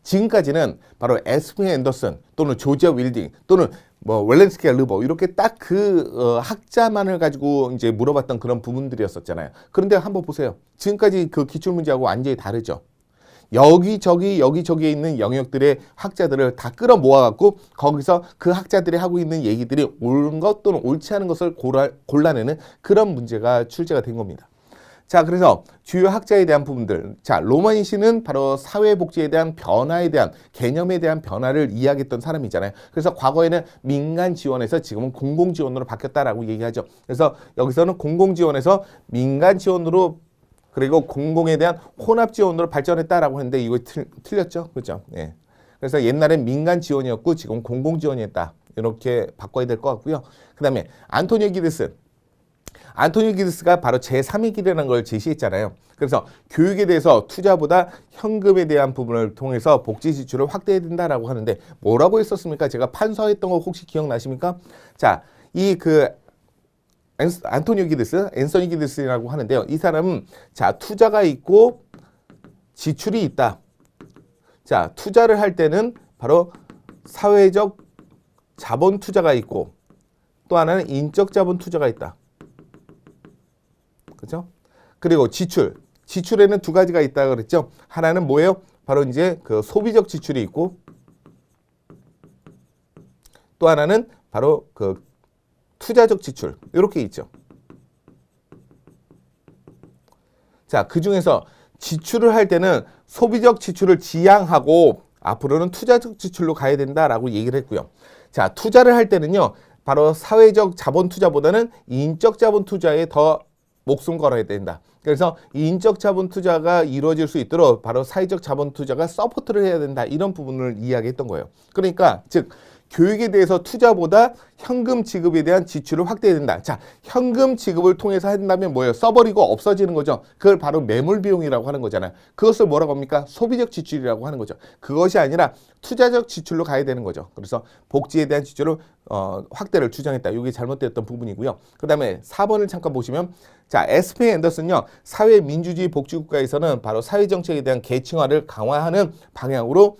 지금까지는 바로 에스피 앤더슨 또는 조지아 윌딩 또는 뭐 웰렌스키와 르버 이렇게 딱 그 학자만을 가지고 이제 물어봤던 그런 부분들이었었잖아요. 그런데 한번 보세요. 지금까지 그 기출문제하고 완전히 다르죠. 여기저기에 있는 영역들의 학자들을 다 끌어 모아갖고 거기서 그 학자들이 하고 있는 얘기들이 옳은 것 또는 옳지 않은 것을 골라내는 그런 문제가 출제가 된 겁니다. 자, 그래서 주요 학자에 대한 부분들. 자, 로마니시는 바로 사회복지에 대한 변화에 대한 개념에 대한 변화를 이야기했던 사람이잖아요. 그래서 과거에는 민간 지원에서 지금은 공공 지원으로 바뀌었다라고 얘기하죠. 그래서 여기서는 공공 지원에서 민간 지원으로 그리고 공공에 대한 혼합 지원으로 발전했다라고 했는데 이거 틀렸죠? 그렇죠? 예. 그래서 옛날엔 민간 지원이었고 지금 공공 지원이었다. 이렇게 바꿔야 될 것 같고요. 그다음에 안토니오 기드스가 바로 제3의 길이라는 걸 제시했잖아요. 그래서 교육에 대해서 투자보다 현금에 대한 부분을 통해서 복지 지출을 확대해야 된다라고 하는데 뭐라고 했었습니까? 제가 판서했던 거 혹시 기억나십니까? 자, 앤서니 기드스라고 하는데요. 이 사람은 자, 투자가 있고 지출이 있다. 자, 투자를 할 때는 바로 사회적 자본 투자가 있고 또 하나는 인적 자본 투자가 있다. 그렇죠? 그리고 지출에는 두 가지가 있다고 그랬죠. 하나는 뭐예요? 바로 이제 그 소비적 지출이 있고 또 하나는 바로 그 투자적 지출 이렇게 있죠. 자, 그 중에서 지출을 할 때는 소비적 지출을 지양하고 앞으로는 투자적 지출로 가야 된다라고 얘기를 했고요. 자, 투자를 할 때는요, 바로 사회적 자본 투자보다는 인적 자본 투자에 더 목숨 걸어야 된다. 그래서 인적 자본 투자가 이루어질 수 있도록 바로 사회적 자본 투자가 서포트를 해야 된다. 이런 부분을 이야기했던 거예요. 그러니까 즉 교육에 대해서 투자보다 현금 지급에 대한 지출을 확대해야 된다. 자, 현금 지급을 통해서 한다면 뭐예요? 써버리고 없어지는 거죠. 그걸 바로 매몰 비용이라고 하는 거잖아요. 그것을 뭐라고 합니까? 소비적 지출이라고 하는 거죠. 그것이 아니라 투자적 지출로 가야 되는 거죠. 그래서 복지에 대한 지출을 확대를 주장했다. 이게 잘못되었던 부분이고요. 그 다음에 4번을 잠깐 보시면 자, 에스피 앤더슨요. 사회민주주의 복지국가에서는 바로 사회정책에 대한 계층화를 강화하는 방향으로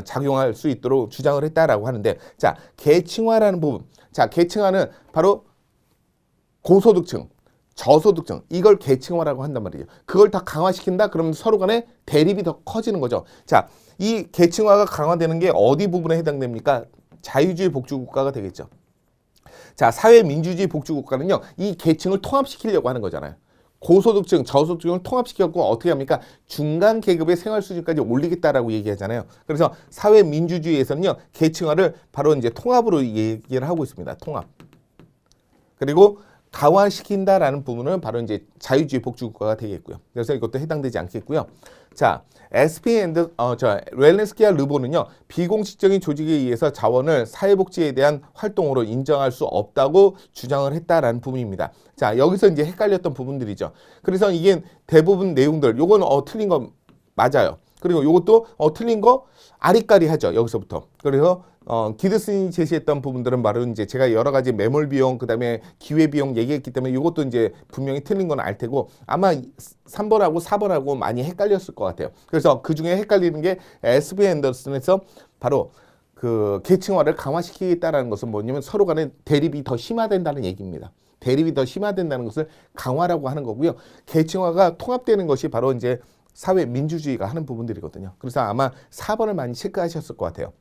작용할 수 있도록 주장을 했다라고 하는데 자, 계층화라는 부분. 자, 계층화는 바로 고소득층, 저소득층 이걸 계층화라고 한단 말이죠. 그걸 다 강화시킨다? 그러면 서로 간에 대립이 더 커지는 거죠. 자, 이 계층화가 강화되는 게 어디 부분에 해당됩니까? 자유주의 복지국가가 되겠죠. 자, 사회민주주의 복지국가는요. 이 계층을 통합시키려고 하는 거잖아요. 고소득층, 저소득층을 통합시켰고 어떻게 합니까? 중간 계급의 생활 수준까지 올리겠다라고 얘기하잖아요. 그래서 사회 민주주의에서는요, 계층화를 바로 이제 통합으로 얘기를 하고 있습니다. 통합. 그리고 강화시킨다라는 부분은 바로 이제 자유주의 복지국가가 되겠고요. 그래서 이것도 해당되지 않겠고요. 자, 웰렌스키와 르보는요, 비공식적인 조직에 의해서 자원을 사회복지에 대한 활동으로 인정할 수 없다고 주장을 했다라는 부분입니다. 자, 여기서 이제 헷갈렸던 부분들이죠. 그래서 이게 대부분 내용들, 요건 틀린 거 맞아요. 그리고 요것도 틀린 거 아리까리하죠. 여기서부터. 그래서 기드슨이 제시했던 부분들은 바로 이제 제가 여러 가지 매몰 비용, 그다음에 기회 비용 얘기했기 때문에 이것도 이제 분명히 틀린 건 알 테고 아마 3번하고 4번하고 많이 헷갈렸을 것 같아요. 그래서 그 중에 헷갈리는 게 SB 앤더슨에서 바로 그 계층화를 강화시키겠다라는 것은 뭐냐면 서로 간에 대립이 더 심화된다는 얘기입니다. 대립이 더 심화된다는 것을 강화라고 하는 거고요. 계층화가 통합되는 것이 바로 이제 사회 민주주의가 하는 부분들이거든요. 그래서 아마 4번을 많이 체크하셨을 것 같아요.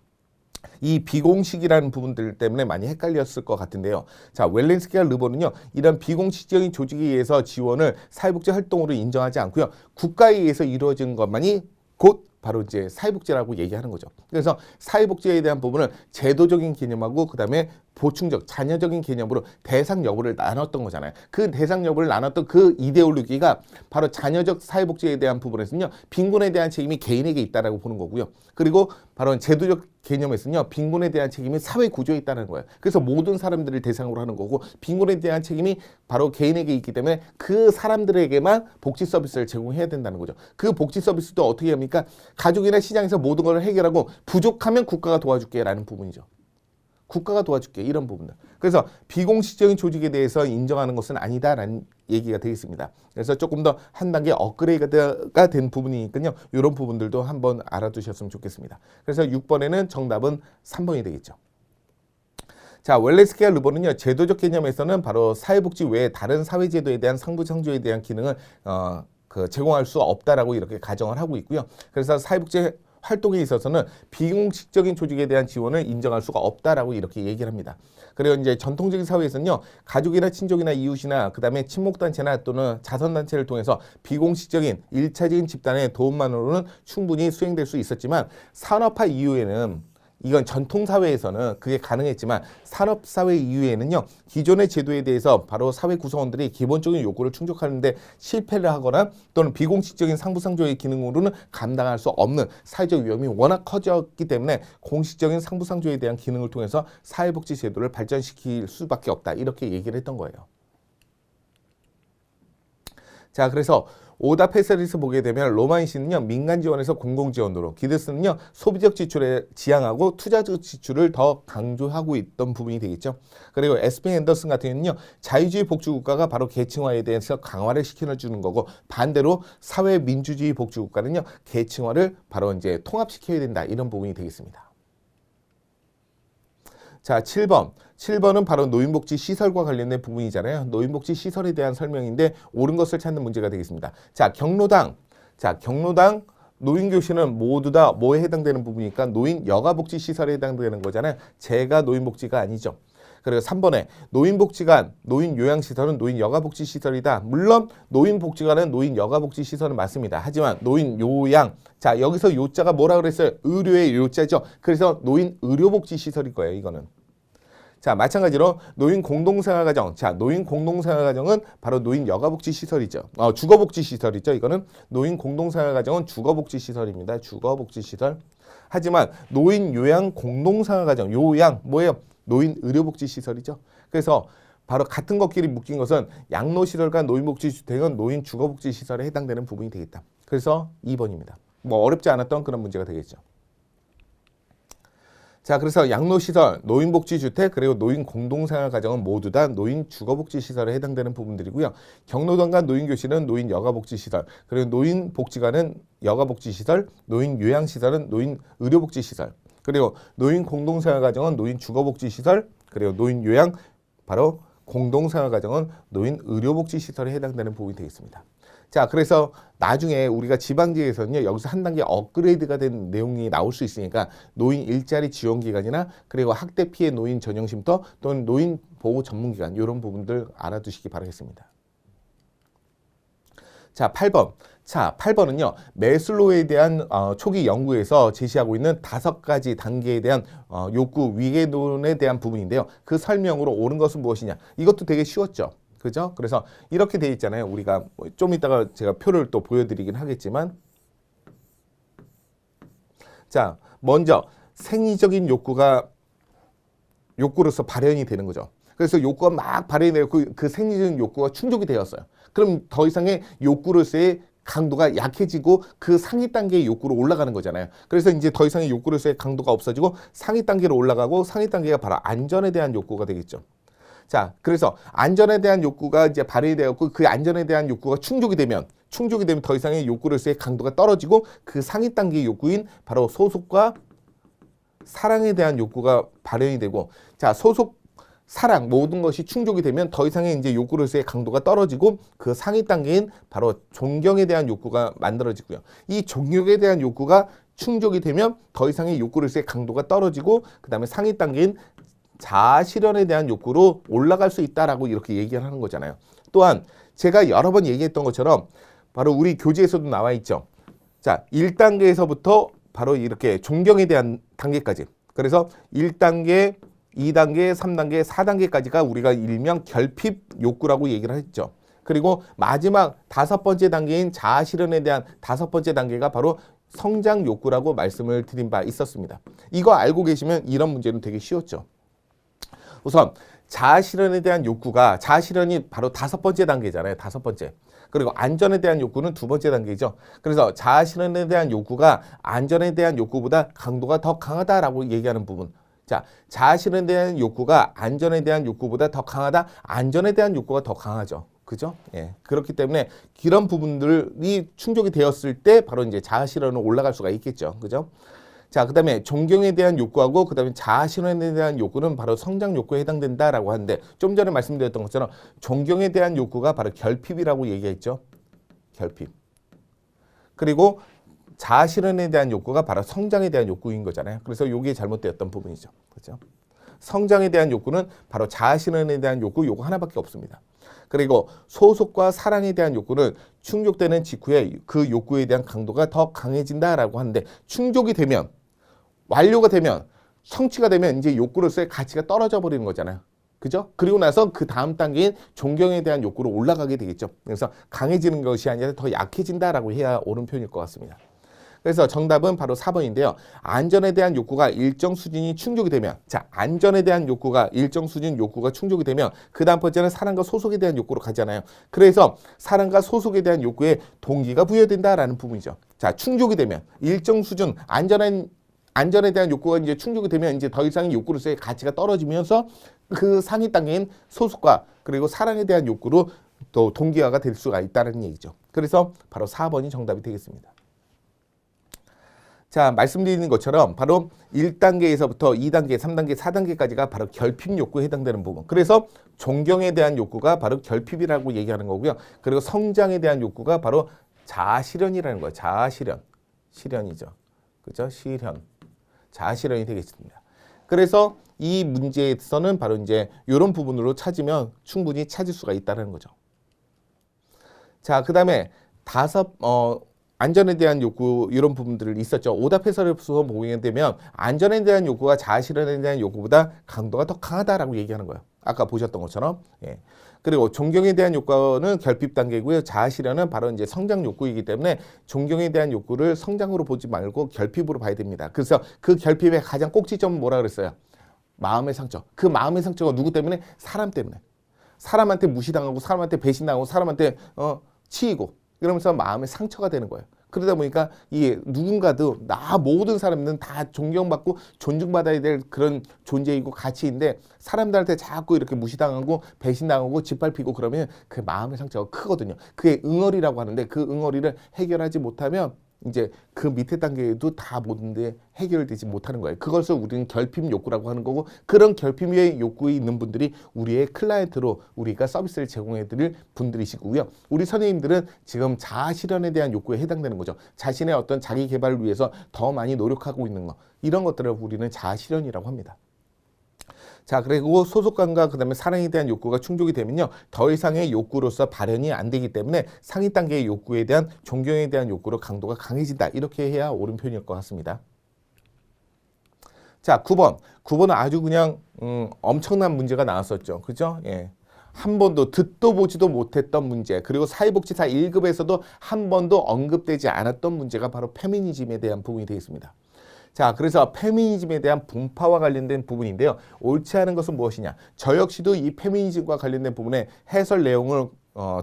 이 비공식이라는 부분들 때문에 많이 헷갈렸을 것 같은데요. 자, 웰렌스키와 르보는요, 이런 비공식적인 조직에 의해서 지원을 사회복지 활동으로 인정하지 않고요, 국가에 의해서 이루어진 것만이 곧 바로 이제 사회복지라고 얘기하는 거죠. 그래서 사회복지에 대한 부분을 제도적인 개념하고 그다음에 보충적, 잔여적인 개념으로 대상 여부를 나눴던 거잖아요. 그 대상 여부를 나눴던 그 이데올로기가 바로 잔여적 사회복지에 대한 부분에서는요, 빈곤에 대한 책임이 개인에게 있다라고 보는 거고요. 그리고 바로 제도적 개념에서는요, 빈곤에 대한 책임이 사회 구조에 있다는 거예요. 그래서 모든 사람들을 대상으로 하는 거고, 빈곤에 대한 책임이 바로 개인에게 있기 때문에 그 사람들에게만 복지 서비스를 제공해야 된다는 거죠. 그 복지 서비스도 어떻게 합니까? 가족이나 시장에서 모든 걸 해결하고 부족하면 국가가 도와줄게라는 부분이죠. 국가가 도와줄게, 이런 부분들. 그래서 비공식적인 조직에 대해서 인정하는 것은 아니다라는 얘기가 되겠습니다. 그래서 조금 더 한 단계 업그레이드가 된 부분이니까요, 이런 부분들도 한번 알아두셨으면 좋겠습니다. 그래서 6번에는 정답은 3번이 되겠죠. 자, 웰렌스키와 르보는요, 제도적 개념에서는 바로 사회복지 외에 다른 사회제도에 대한 상부상조에 대한 기능을 제공할 수 없다라고 이렇게 가정을 하고 있고요. 그래서 사회복지 활동에 있어서는 비공식적인 조직에 대한 지원을 인정할 수가 없다라고 이렇게 얘기를 합니다. 그리고 이제 전통적인 사회에서는요, 가족이나 친족이나 이웃이나 그다음에 친목단체나 또는 자선단체를 통해서 비공식적인 1차적인 집단의 도움만으로는 충분히 수행될 수 있었지만 산업화 이후에는 이건 전통사회에서는 그게 가능했지만 산업사회 이후에는요, 기존의 제도에 대해서 바로 사회 구성원들이 기본적인 요구를 충족하는데 실패를 하거나 또는 비공식적인 상부상조의 기능으로는 감당할 수 없는 사회적 위험이 워낙 커졌기 때문에 공식적인 상부상조에 대한 기능을 통해서 사회복지 제도를 발전시킬 수밖에 없다, 이렇게 얘기를 했던 거예요. 자, 그래서 오답 해설에서 보게 되면 로마인 씨는요, 민간 지원에서 공공 지원으로, 기드슨은요, 소비적 지출에 지향하고 투자적 지출을 더 강조하고 있던 부분이 되겠죠. 그리고 에스펜 앤더슨 같은 경우는요, 자유주의 복지국가가 바로 계층화에 대해서 강화를 시켜주는 거고, 반대로 사회 민주주의 복지국가는요, 계층화를 바로 이제 통합시켜야 된다, 이런 부분이 되겠습니다. 자, 7번은 바로 노인복지 시설과 관련된 부분이잖아요. 노인복지 시설에 대한 설명인데 옳은 것을 찾는 문제가 되겠습니다. 자, 경로당, 노인교실은 모두 다 뭐에 해당되는 부분이니까 노인 여가복지 시설에 해당되는 거잖아요. 제가 노인복지가 아니죠. 그리고 3번에 노인복지관, 노인요양시설은 노인여가복지시설이다. 물론 노인복지관은 노인여가복지시설은 맞습니다. 하지만 노인요양, 자, 여기서 요자가 뭐라 그랬어요? 의료의 요자죠. 그래서 노인의료복지시설일 거예요, 이거는. 자, 마찬가지로 노인공동생활가정. 자, 노인공동생활가정은 바로 노인여가복지시설이죠. 주거복지시설이죠. 이거는 노인공동생활가정은 주거복지시설입니다. 주거복지시설. 하지만 노인요양공동생활가정, 요양 뭐예요? 노인의료복지시설이죠. 그래서 바로 같은 것끼리 묶인 것은 양로시설과 노인복지주택은 노인주거복지시설에 해당되는 부분이 되겠다. 그래서 2번입니다. 뭐 어렵지 않았던 그런 문제가 되겠죠. 자, 그래서 양로시설, 노인복지주택, 그리고 노인공동생활가정은 모두 다 노인주거복지시설에 해당되는 부분들이고요. 경로당과 노인교실은 노인여가복지시설, 그리고 노인복지관은 여가복지시설, 노인요양시설은 노인의료복지시설, 그리고 노인공동생활가정은 노인주거복지시설, 그리고 노인요양, 바로 공동생활가정은 노인의료복지시설에 해당되는 부분이 되겠습니다. 자, 그래서 나중에 우리가 지방지에서는요, 여기서 한 단계 업그레이드가 된 내용이 나올 수 있으니까 노인 일자리 지원기관이나 그리고 학대 피해 노인 전형쉼터 또는 노인 보호 전문기관, 이런 부분들 알아두시기 바라겠습니다. 자, 8번. 자, 8번은요. 매슬로우에 대한 초기 연구에서 제시하고 있는 5가지 단계에 대한 욕구 위계론에 대한 부분인데요. 그 설명으로 옳은 것은 무엇이냐. 이것도 되게 쉬웠죠. 그죠? 그래서 이렇게 돼 있잖아요. 우리가 좀 이따가 제가 표를 또 보여드리긴 하겠지만, 자, 먼저 생리적인 욕구로서 발현이 되는 거죠. 그래서 욕구가 막 발현이 되고 그 생리적인 욕구가 충족이 되었어요. 그럼 더 이상의 욕구로서의 강도가 약해지고 그 상위 단계의 욕구로 올라가는 거잖아요. 그래서 이제 더 이상의 욕구로서의 강도가 없어지고 상위 단계로 올라가고 상위 단계가 바로 안전에 대한 욕구가 되겠죠. 자, 그래서 안전에 대한 욕구가 이제 발현이 되었고 그 안전에 대한 욕구가 충족이 되면 더 이상의 욕구로서의 강도가 떨어지고 그 상위 단계의 욕구인 바로 소속과 사랑에 대한 욕구가 발현이 되고, 자, 소속, 사랑 모든 것이 충족이 되면 더 이상의 이제 욕구로서의 강도가 떨어지고 그 상위 단계인 바로 존경에 대한 욕구가 만들어지고요. 이 존경에 대한 욕구가 충족이 되면 더 이상의 욕구로서의 강도가 떨어지고 그다음에 상위 단계인 자아 실현에 대한 욕구로 올라갈 수 있다라고 이렇게 얘기를 하는 거잖아요. 또한 제가 여러 번 얘기했던 것처럼 바로 우리 교재에서도 나와 있죠. 자, 1단계에서부터 바로 이렇게 존경에 대한 단계까지. 그래서 1단계, 2단계, 3단계, 4단계까지가 우리가 일명 결핍 욕구라고 얘기를 했죠. 그리고 마지막 5번째 단계인 자아 실현에 대한 5번째 단계가 바로 성장 욕구라고 말씀을 드린 바 있었습니다. 이거 알고 계시면 이런 문제는 되게 쉬웠죠. 우선 자아 실현에 대한 욕구가, 자아 실현이 바로 5번째 단계잖아요. 5번째. 그리고 안전에 대한 욕구는 2번째 단계죠. 그래서 자아 실현에 대한 욕구가 안전에 대한 욕구보다 강도가 더 강하다라고 얘기하는 부분. 자, 자아 실현에 대한 욕구가 안전에 대한 욕구보다 더 강하다. 안전에 대한 욕구가 더 강하죠. 그죠? 예. 그렇기 때문에 이런 부분들이 충족이 되었을 때 바로 이제 자아 실현으로 올라갈 수가 있겠죠. 그죠? 자, 그 다음에 존경에 대한 욕구하고 그 다음에 자아 실현에 대한 욕구는 바로 성장 욕구에 해당된다라고 하는데 좀 전에 말씀드렸던 것처럼 존경에 대한 욕구가 바로 결핍이라고 얘기했죠. 결핍. 그리고 자아 실현에 대한 욕구가 바로 성장에 대한 욕구인 거잖아요. 그래서 이게 잘못되었던 부분이죠. 그렇죠? 성장에 대한 욕구는 바로 자아 실현에 대한 요거 하나밖에 없습니다. 그리고 소속과 사랑에 대한 욕구는 충족되는 직후에 그 욕구에 대한 강도가 더 강해진다라고 하는데 충족이 되면 완료가 되면 성취가 되면 이제 욕구로서의 가치가 떨어져 버리는 거잖아요. 그죠? 그리고 나서 그 다음 단계인 존경에 대한 욕구로 올라가게 되겠죠. 그래서 강해지는 것이 아니라 더 약해진다라고 해야 옳은 표현일 것 같습니다. 그래서 정답은 바로 4번인데요. 안전에 대한 욕구가 일정 수준이 충족이 되면, 자, 안전에 대한 욕구가 일정 수준 욕구가 충족이 되면 그 다음 번째는 사랑과 소속에 대한 욕구로 가잖아요. 그래서 사랑과 소속에 대한 욕구에 동기가 부여된다라는 부분이죠. 자, 충족이 되면 일정 수준 안전에 대한 욕구가 이제 충족이 되면 이제 더 이상의 욕구로서의 가치가 떨어지면서 그 상위 단계인 소속과 그리고 사랑에 대한 욕구로 또 동기화가 될 수가 있다는 얘기죠. 그래서 바로 4번이 정답이 되겠습니다. 자, 말씀드리는 것처럼 바로 1단계에서부터 2단계, 3단계, 4단계까지가 바로 결핍 욕구에 해당되는 부분. 그래서 존경에 대한 욕구가 바로 결핍이라고 얘기하는 거고요. 그리고 성장에 대한 욕구가 바로 자아 실현이라는 거예요. 자아 실현. 실현이죠. 그죠? 실현. 자아 실현이 되겠습니다. 그래서 이 문제에서는 바로 이제 이런 부분으로 찾으면 충분히 찾을 수가 있다는 거죠. 자, 그 다음에 안전에 대한 욕구 이런 부분들이 있었죠. 오답 해설을 보게 되면 안전에 대한 욕구가 자아 실현에 대한 욕구보다 강도가 더 강하다라고 얘기하는 거예요. 아까 보셨던 것처럼. 예. 그리고 존경에 대한 욕구는 결핍 단계고요. 자아 실현은 바로 이제 성장 욕구이기 때문에 존경에 대한 욕구를 성장으로 보지 말고 결핍으로 봐야 됩니다. 그래서 그 결핍의 가장 꼭지점은 뭐라 그랬어요? 마음의 상처. 그 마음의 상처가 누구 때문에? 사람 때문에. 사람한테 무시당하고 사람한테 배신당하고 사람한테 치이고 이러면서 마음의 상처가 되는 거예요. 그러다 보니까 이게 누군가도 모든 사람들은 다 존경받고 존중받아야 될 그런 존재이고 가치인데 사람들한테 자꾸 이렇게 무시당하고 배신당하고 짓밟히고 그러면 그 마음의 상처가 크거든요. 그게 응어리라고 하는데 그 응어리를 해결하지 못하면 이제 그 밑에 단계에도 다 모든데 해결되지 못하는 거예요. 그것을 우리는 결핍 욕구라고 하는 거고 그런 결핍의 욕구에 있는 분들이 우리의 클라이언트로 우리가 서비스를 제공해 드릴 분들이시고요. 우리 선생님들은 지금 자아 실현에 대한 욕구에 해당되는 거죠. 자신의 어떤 자기 개발을 위해서 더 많이 노력하고 있는 거. 이런 것들을 우리는 자아 실현이라고 합니다. 자, 그리고 소속감과 그다음에 사랑에 대한 욕구가 충족이 되면요. 더 이상의 욕구로서 발현이 안 되기 때문에 상위 단계의 욕구에 대한 존경에 대한 욕구로 강도가 강해진다. 이렇게 해야 옳은 표현일 것 같습니다. 자, 9번. 9번은 아주 그냥 엄청난 문제가 나왔었죠. 그죠? 예. 한 번도 듣도 보지도 못했던 문제, 그리고 사회복지사 1급에서도 한 번도 언급되지 않았던 문제가 바로 페미니즘에 대한 부분이 되겠습니다. 자, 그래서 페미니즘에 대한 분파와 관련된 부분인데요. 옳지 않은 것은 무엇이냐? 저 역시도 이 페미니즘과 관련된 부분에 해설 내용을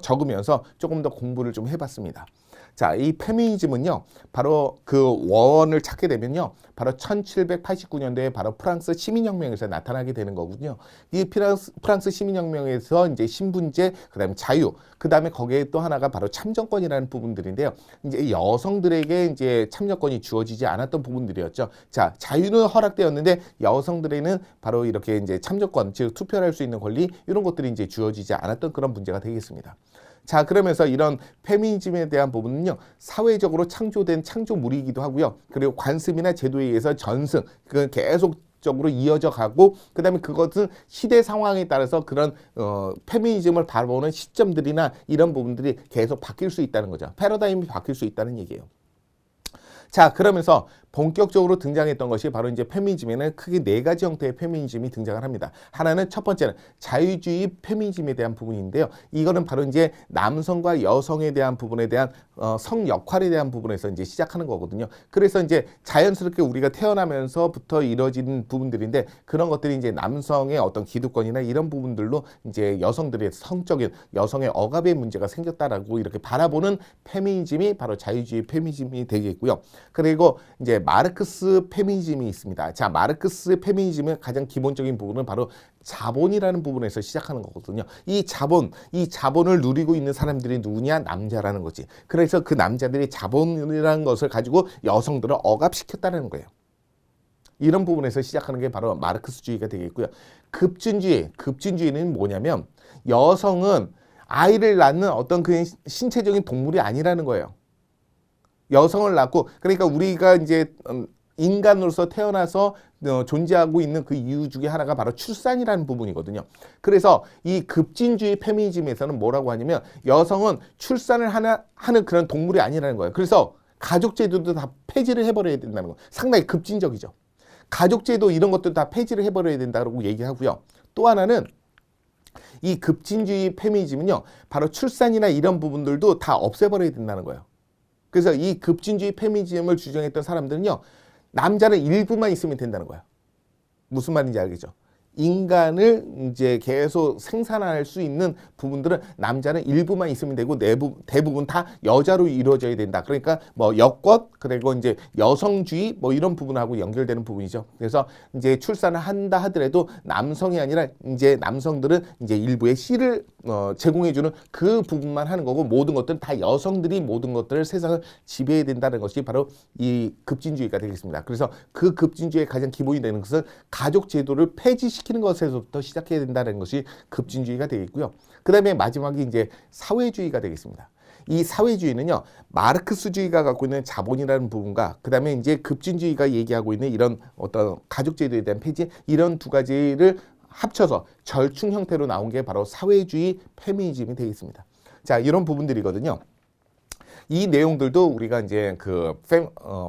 적으면서 조금 더 공부를 좀 해봤습니다. 자, 이 페미니즘은요, 바로 그 원을 찾게 되면요, 바로 1789년도에 바로 프랑스 시민혁명에서 나타나게 되는 거군요. 이 프랑스 시민혁명에서 이제 신분제, 그 다음에 자유, 그 다음에 거기에 또 하나가 바로 참정권이라는 부분들인데요. 이제 여성들에게 이제 참여권이 주어지지 않았던 부분들이었죠. 자, 자유는 허락되었는데 여성들에게는 바로 이렇게 이제 참여권, 즉 투표를 할 수 있는 권리, 이런 것들이 이제 주어지지 않았던 그런 문제가 되겠습니다. 자, 그러면서 이런 페미니즘에 대한 부분은요, 사회적으로 창조된 창조물이기도 하고요. 그리고 관습이나 제도에 의해서 전승, 그건 계속적으로 이어져 가고, 그 다음에 그것은 시대 상황에 따라서 그런 페미니즘을 바라보는 시점들이나 이런 부분들이 계속 바뀔 수 있다는 거죠. 패러다임이 바뀔 수 있다는 얘기예요. 자, 그러면서 본격적으로 등장했던 것이 바로 이제 페미니즘에는 크게 네 가지 형태의 페미니즘이 등장을 합니다. 하나는 첫 번째는 자유주의 페미니즘에 대한 부분인데요. 이거는 바로 이제 남성과 여성에 대한 부분에 대한 성 역할에 대한 부분에서 이제 시작하는 거거든요. 그래서 이제 자연스럽게 우리가 태어나면서부터 이루어지는 부분들인데 그런 것들이 이제 남성의 어떤 기득권이나 이런 부분들로 이제 여성들의 성적인 여성의 억압의 문제가 생겼다라고 이렇게 바라보는 페미니즘이 바로 자유주의 페미니즘이 되겠고요. 그리고 이제 마르크스 페미니즘이 있습니다. 자, 마르크스 페미니즘의 가장 기본적인 부분은 바로 자본이라는 부분에서 시작하는 거거든요. 이 자본을 누리고 있는 사람들이 누구냐? 남자라는 거지. 그래서 그 남자들이 자본이라는 것을 가지고 여성들을 억압시켰다는 거예요. 이런 부분에서 시작하는 게 바로 마르크스주의가 되겠고요. 급진주의는 뭐냐면 여성은 아이를 낳는 어떤 그 신체적인 동물이 아니라는 거예요. 여성을 낳고, 그러니까 우리가 이제 인간으로서 태어나서 존재하고 있는 그 이유 중에 하나가 바로 출산이라는 부분이거든요. 그래서 이 급진주의 페미니즘에서는 뭐라고 하냐면 여성은 출산을 하는 그런 동물이 아니라는 거예요. 그래서 가족제도도 다 폐지를 해버려야 된다는 거. 상당히 급진적이죠. 가족제도 이런 것도 다 폐지를 해버려야 된다고 얘기하고요. 또 하나는 이 급진주의 페미니즘은요, 바로 출산이나 이런 부분들도 다 없애버려야 된다는 거예요. 그래서 이 급진주의 페미니즘을 주장했던 사람들은요, 남자는 일부만 있으면 된다는 거야. 무슨 말인지 알겠죠? 인간을 이제 계속 생산할 수 있는 부분들은 남자는 일부만 있으면 되고 대부분 다 여자로 이루어져야 된다. 그러니까 뭐 여권, 그리고 이제 여성주의 뭐 이런 부분하고 연결되는 부분이죠. 그래서 이제 출산을 한다 하더라도 남성이 아니라 이제 남성들은 이제 일부의 씨를 제공해주는 그 부분만 하는 거고 모든 것들은 다 여성들이 모든 것들을 세상을 지배해야 된다는 것이 바로 이 급진주의가 되겠습니다. 그래서 그 급진주의의 가장 기본이 되는 것은 가족 제도를 폐지시키는 것에서부터 시작해야 된다는 것이 급진주의가 되겠고요. 그 다음에 마지막이 이제 사회주의가 되겠습니다. 이 사회주의는요, 마르크스주의가 갖고 있는 자본이라는 부분과 그 다음에 이제 급진주의가 얘기하고 있는 이런 어떤 가족제도에 대한 폐지, 이런 두 가지를 합쳐서 절충 형태로 나온 게 바로 사회주의 페미니즘이 되겠습니다. 자, 이런 부분들이거든요. 이 내용들도 우리가 이제 그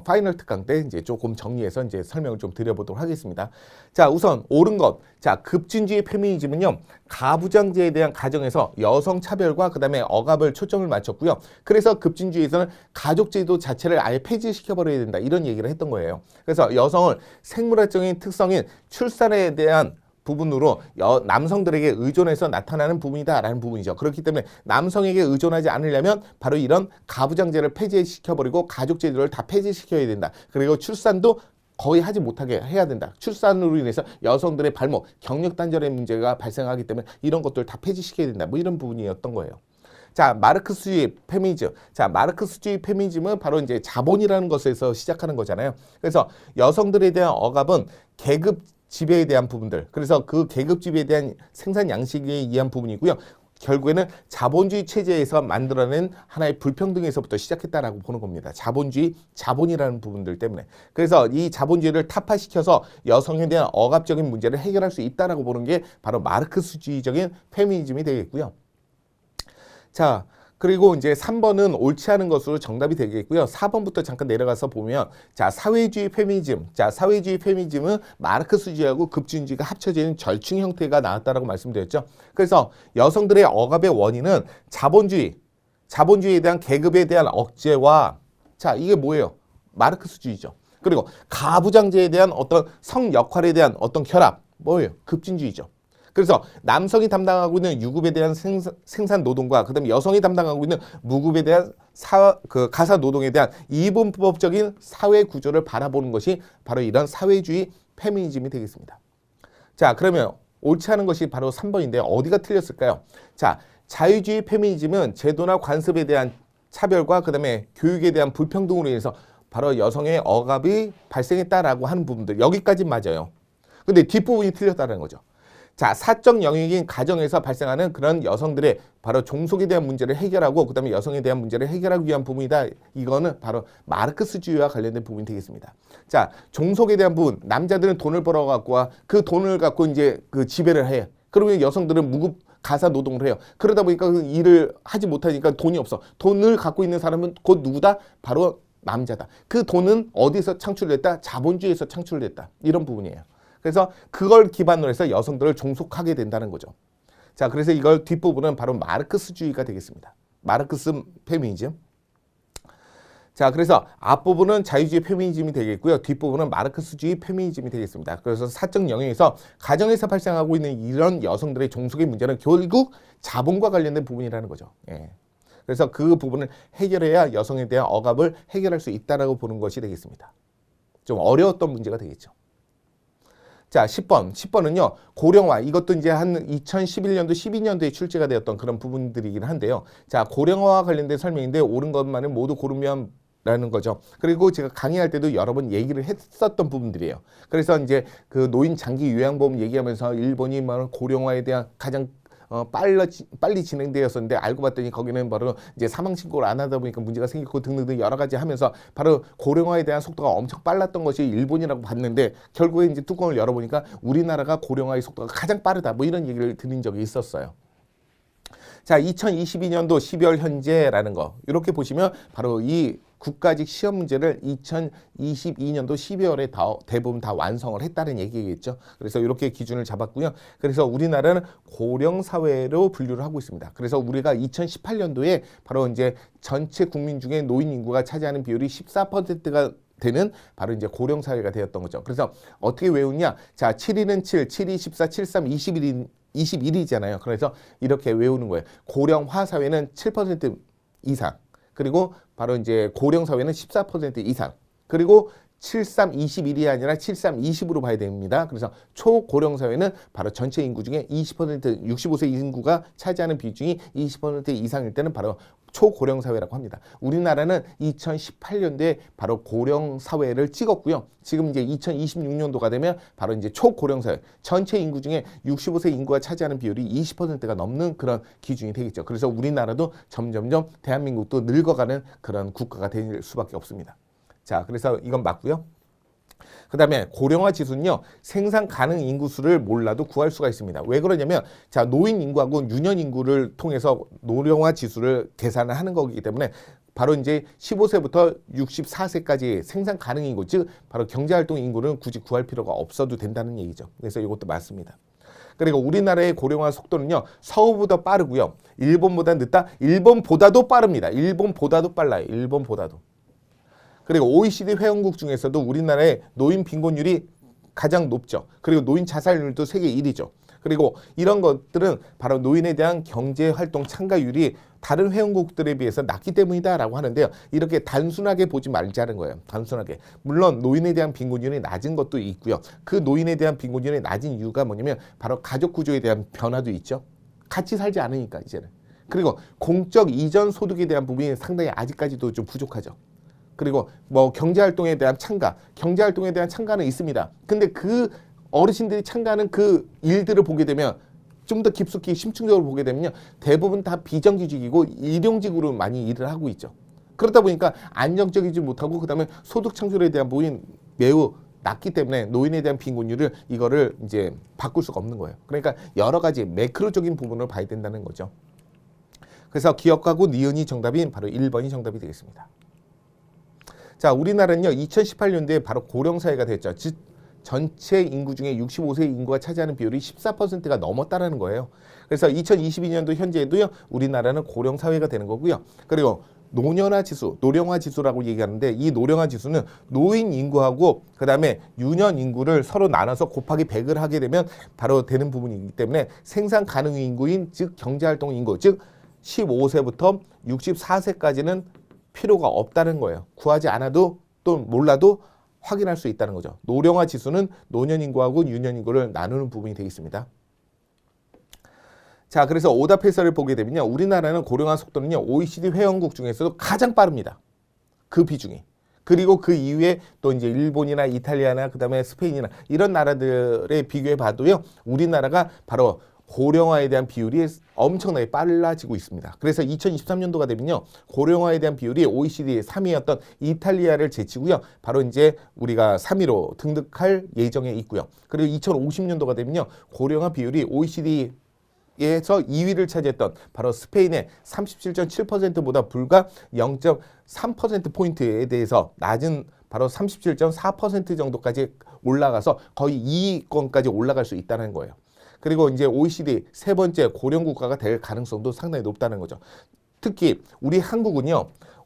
파이널 특강 때 이제 조금 정리해서 이제 설명을 좀 드려보도록 하겠습니다. 자, 우선 옳은 것. 자, 급진주의 페미니즘은요, 가부장제에 대한 가정에서 여성 차별과 그 다음에 억압을 초점을 맞췄고요. 그래서 급진주의에서는 가족제도 자체를 아예 폐지시켜버려야 된다. 이런 얘기를 했던 거예요. 그래서 여성을 생물학적인 특성인 출산에 대한 부분으로 남성들에게 의존해서 나타나는 부분이다라는 부분이죠. 그렇기 때문에 남성에게 의존하지 않으려면 바로 이런 가부장제를 폐지시켜버리고 가족제도를 다 폐지시켜야 된다. 그리고 출산도 거의 하지 못하게 해야 된다. 출산으로 인해서 여성들의 발목, 경력 단절의 문제가 발생하기 때문에 이런 것들을 다 폐지시켜야 된다. 뭐 이런 부분이었던 거예요. 자, 마르크스주의 페미니즘. 자, 마르크스주의 페미니즘은 바로 이제 자본이라는 것에서 시작하는 거잖아요. 그래서 여성들에 대한 억압은 계급 지배에 대한 부분들, 그래서 그 계급 지배에 대한 생산 양식에 의한 부분이고요. 결국에는 자본주의 체제에서 만들어낸 하나의 불평등에서부터 시작했다라고 보는 겁니다. 자본주의, 자본이라는 부분들 때문에. 그래서 이 자본주의를 타파시켜서 여성에 대한 억압적인 문제를 해결할 수 있다라고 보는 게 바로 마르크스주의적인 페미니즘이 되겠고요. 자, 그리고 이제 3번은 옳지 않은 것으로 정답이 되겠고요. 4번부터 잠깐 내려가서 보면 자, 사회주의 페미니즘. 자, 사회주의 페미니즘은 마르크스주의하고 급진주의가 합쳐진 절충 형태가 나왔다라고 말씀드렸죠. 그래서 여성들의 억압의 원인은 자본주의에 대한 계급에 대한 억제와 자, 이게 뭐예요? 마르크스주의죠. 그리고 가부장제에 대한 어떤 성 역할에 대한 어떤 결합. 뭐예요? 급진주의죠. 그래서 남성이 담당하고 있는 유급에 대한 생산 노동과 그다음에 여성이 담당하고 있는 무급에 대한 가사 노동에 대한 이분법적인 사회 구조를 바라보는 것이 바로 이런 사회주의 페미니즘이 되겠습니다. 자, 그러면 옳지 않은 것이 바로 3번인데 어디가 틀렸을까요? 자, 자유주의 페미니즘은 제도나 관습에 대한 차별과 그다음에 교육에 대한 불평등으로 인해서 바로 여성의 억압이 발생했다라고 하는 부분들 여기까지 맞아요. 근데 뒷부분이 틀렸다는 거죠. 자, 사적 영역인 가정에서 발생하는 그런 여성들의 바로 종속에 대한 문제를 해결하고 그다음에 여성에 대한 문제를 해결하기 위한 부분이다. 이거는 바로 마르크스주의와 관련된 부분이 되겠습니다. 자, 종속에 대한 부분, 남자들은 돈을 벌어갖고 그 돈을 갖고 이제 그 지배를 해. 그러면 여성들은 무급 가사 노동을 해요. 그러다 보니까 그 일을 하지 못하니까 돈이 없어. 돈을 갖고 있는 사람은 곧 누구다? 바로 남자다. 그 돈은 어디서 창출됐다? 자본주의에서 창출됐다. 이런 부분이에요. 그래서 그걸 기반으로 해서 여성들을 종속하게 된다는 거죠. 자, 그래서 이걸 뒷부분은 바로 마르크스주의가 되겠습니다. 마르크스 페미니즘. 자, 그래서 앞부분은 자유주의 페미니즘이 되겠고요. 뒷부분은 마르크스주의 페미니즘이 되겠습니다. 그래서 사적 영역에서 가정에서 발생하고 있는 이런 여성들의 종속의 문제는 결국 자본과 관련된 부분이라는 거죠. 예. 그래서 그 부분을 해결해야 여성에 대한 억압을 해결할 수 있다라고 보는 것이 되겠습니다. 좀 어려웠던 문제가 되겠죠. 자, 10번은요. 고령화. 이것도 이제 한 2011년도, 12년도에 출제가 되었던 그런 부분들이긴 한데요. 자, 고령화와 관련된 설명인데 옳은 것만은 모두 고르면 라는 거죠. 그리고 제가 강의할 때도 여러 번 얘기를 했었던 부분들이에요. 그래서 이제 그 노인 장기 요양보험 얘기하면서 일본이 고령화에 대한 가장 빨리 진행되었었는데 알고 봤더니 거기는 바로 이제 사망 신고를 안 하다 보니까 문제가 생겼고 등등등 여러 가지 하면서 바로 고령화에 대한 속도가 엄청 빨랐던 것이 일본이라고 봤는데 결국에 이제 뚜껑을 열어보니까 우리나라가 고령화의 속도가 가장 빠르다 뭐 이런 얘기를 드린 적이 있었어요. 자, 2022년도 12월 현재라는 거 이렇게 보시면 바로 이 국가직 시험 문제를 2022년도 12월에 대부분 다 완성을 했다는 얘기겠죠. 그래서 이렇게 기준을 잡았고요. 그래서 우리나라는 고령 사회로 분류를 하고 있습니다. 그래서 우리가 2018년도에 바로 이제 전체 국민 중에 노인 인구가 차지하는 비율이 14%가 되는 바로 이제 고령 사회가 되었던 거죠. 그래서 어떻게 외우냐? 자, 7일은 7, 7이 14, 73, 21이잖아요. 그래서 이렇게 외우는 거예요. 고령화 사회는 7% 이상. 그리고 바로 이제 고령 사회는 14% 이상. 그리고 73, 21이 아니라 73, 20으로 봐야 됩니다. 그래서 초고령 사회는 바로 전체 인구 중에 20%, 65세 인구가 차지하는 비중이 20% 이상일 때는 바로 초고령 사회라고 합니다. 우리나라는 2018년도에 바로 고령 사회를 찍었고요. 지금 이제 2026년도가 되면 바로 이제 초고령 사회, 전체 인구 중에 65세 인구가 차지하는 비율이 20%가 넘는 그런 기준이 되겠죠. 그래서 우리나라도 점점점 대한민국도 늙어가는 그런 국가가 될 수밖에 없습니다. 자, 그래서 이건 맞고요. 그 다음에 고령화 지수는요. 생산 가능 인구수를 몰라도 구할 수가 있습니다. 왜 그러냐면 자, 노인 인구하고 유년 인구를 통해서 고령화 지수를 계산을 하는 거기 때문에 바로 이제 15세부터 64세까지 생산 가능 인구, 즉 바로 경제활동 인구는 굳이 구할 필요가 없어도 된다는 얘기죠. 그래서 이것도 맞습니다. 그리고 우리나라의 고령화 속도는요. 서구보다 빠르고요. 일본보다 늦다? 일본보다도 빠릅니다. 일본보다도 빨라요. 일본보다도. 그리고 OECD 회원국 중에서도 우리나라의 노인 빈곤율이 가장 높죠. 그리고 노인 자살률도 세계 1위죠. 그리고 이런 것들은 바로 노인에 대한 경제활동 참가율이 다른 회원국들에 비해서 낮기 때문이다라고 하는데요. 이렇게 단순하게 보지 말자는 거예요. 단순하게. 물론 노인에 대한 빈곤율이 낮은 것도 있고요. 그 노인에 대한 빈곤율이 낮은 이유가 뭐냐면 바로 가족 구조에 대한 변화도 있죠. 같이 살지 않으니까 이제는. 그리고 공적 이전 소득에 대한 부분이 상당히 아직까지도 좀 부족하죠. 그리고 뭐 경제활동에 대한 참가는 있습니다. 근데 그 어르신들이 참가하는 그 일들을 보게 되면 좀 더 깊숙이 심층적으로 보게 되면요. 대부분 다 비정규직이고 일용직으로 많이 일을 하고 있죠. 그렇다 보니까 안정적이지 못하고 그다음에 소득 창출에 대한 부분이 매우 낮기 때문에 노인에 대한 빈곤율을 이거를 이제 바꿀 수가 없는 거예요. 그러니까 여러 가지 매크로적인 부분을 봐야 된다는 거죠. 그래서 기억하고 니은이 정답인 바로 1번이 정답이 되겠습니다. 자, 우리나라는요 2018년도에 바로 고령사회가 됐죠. 즉 전체 인구 중에 65세 인구가 차지하는 비율이 14%가 넘었다라는 거예요. 그래서 2022년도 현재에도요 우리나라는 고령사회가 되는 거고요. 그리고 노년화 지수, 노령화 지수라고 얘기하는데 이 노령화 지수는 노인 인구하고 그 다음에 유년 인구를 서로 나눠서 곱하기 100을 하게 되면 바로 되는 부분이기 때문에 생산 가능 인구인 즉 경제활동 인구 즉 15세부터 64세까지는 필요가 없다는 거예요. 구하지 않아도 또 몰라도 확인할 수 있다는 거죠. 노령화 지수는 노년 인구하고 유년 인구를 나누는 부분이 되겠습니다. 자, 그래서 오답 해설을 보게 되면요. 우리나라는 고령화 속도는요. OECD 회원국 중에서도 가장 빠릅니다. 그 비중이. 그리고 그 이후에 또 이제 일본이나 이탈리아나 그다음에 스페인이나 이런 나라들에 비교해 봐도요. 우리나라가 바로 고령화에 대한 비율이 엄청나게 빨라지고 있습니다. 그래서 2023년도가 되면요. 고령화에 대한 비율이 OECD 3위였던 이탈리아를 제치고요. 바로 이제 우리가 3위로 등극할 예정에 있고요. 그리고 2050년도가 되면요. 고령화 비율이 OECD에서 2위를 차지했던 바로 스페인의 37.7%보다 불과 0.3%포인트에 대해서 낮은 바로 37.4% 정도까지 올라가서 거의 2위권까지 올라갈 수 있다는 거예요. 그리고 이제 OECD 세 번째 고령 국가가 될 가능성도 상당히 높다는 거죠. 특히 우리 한국은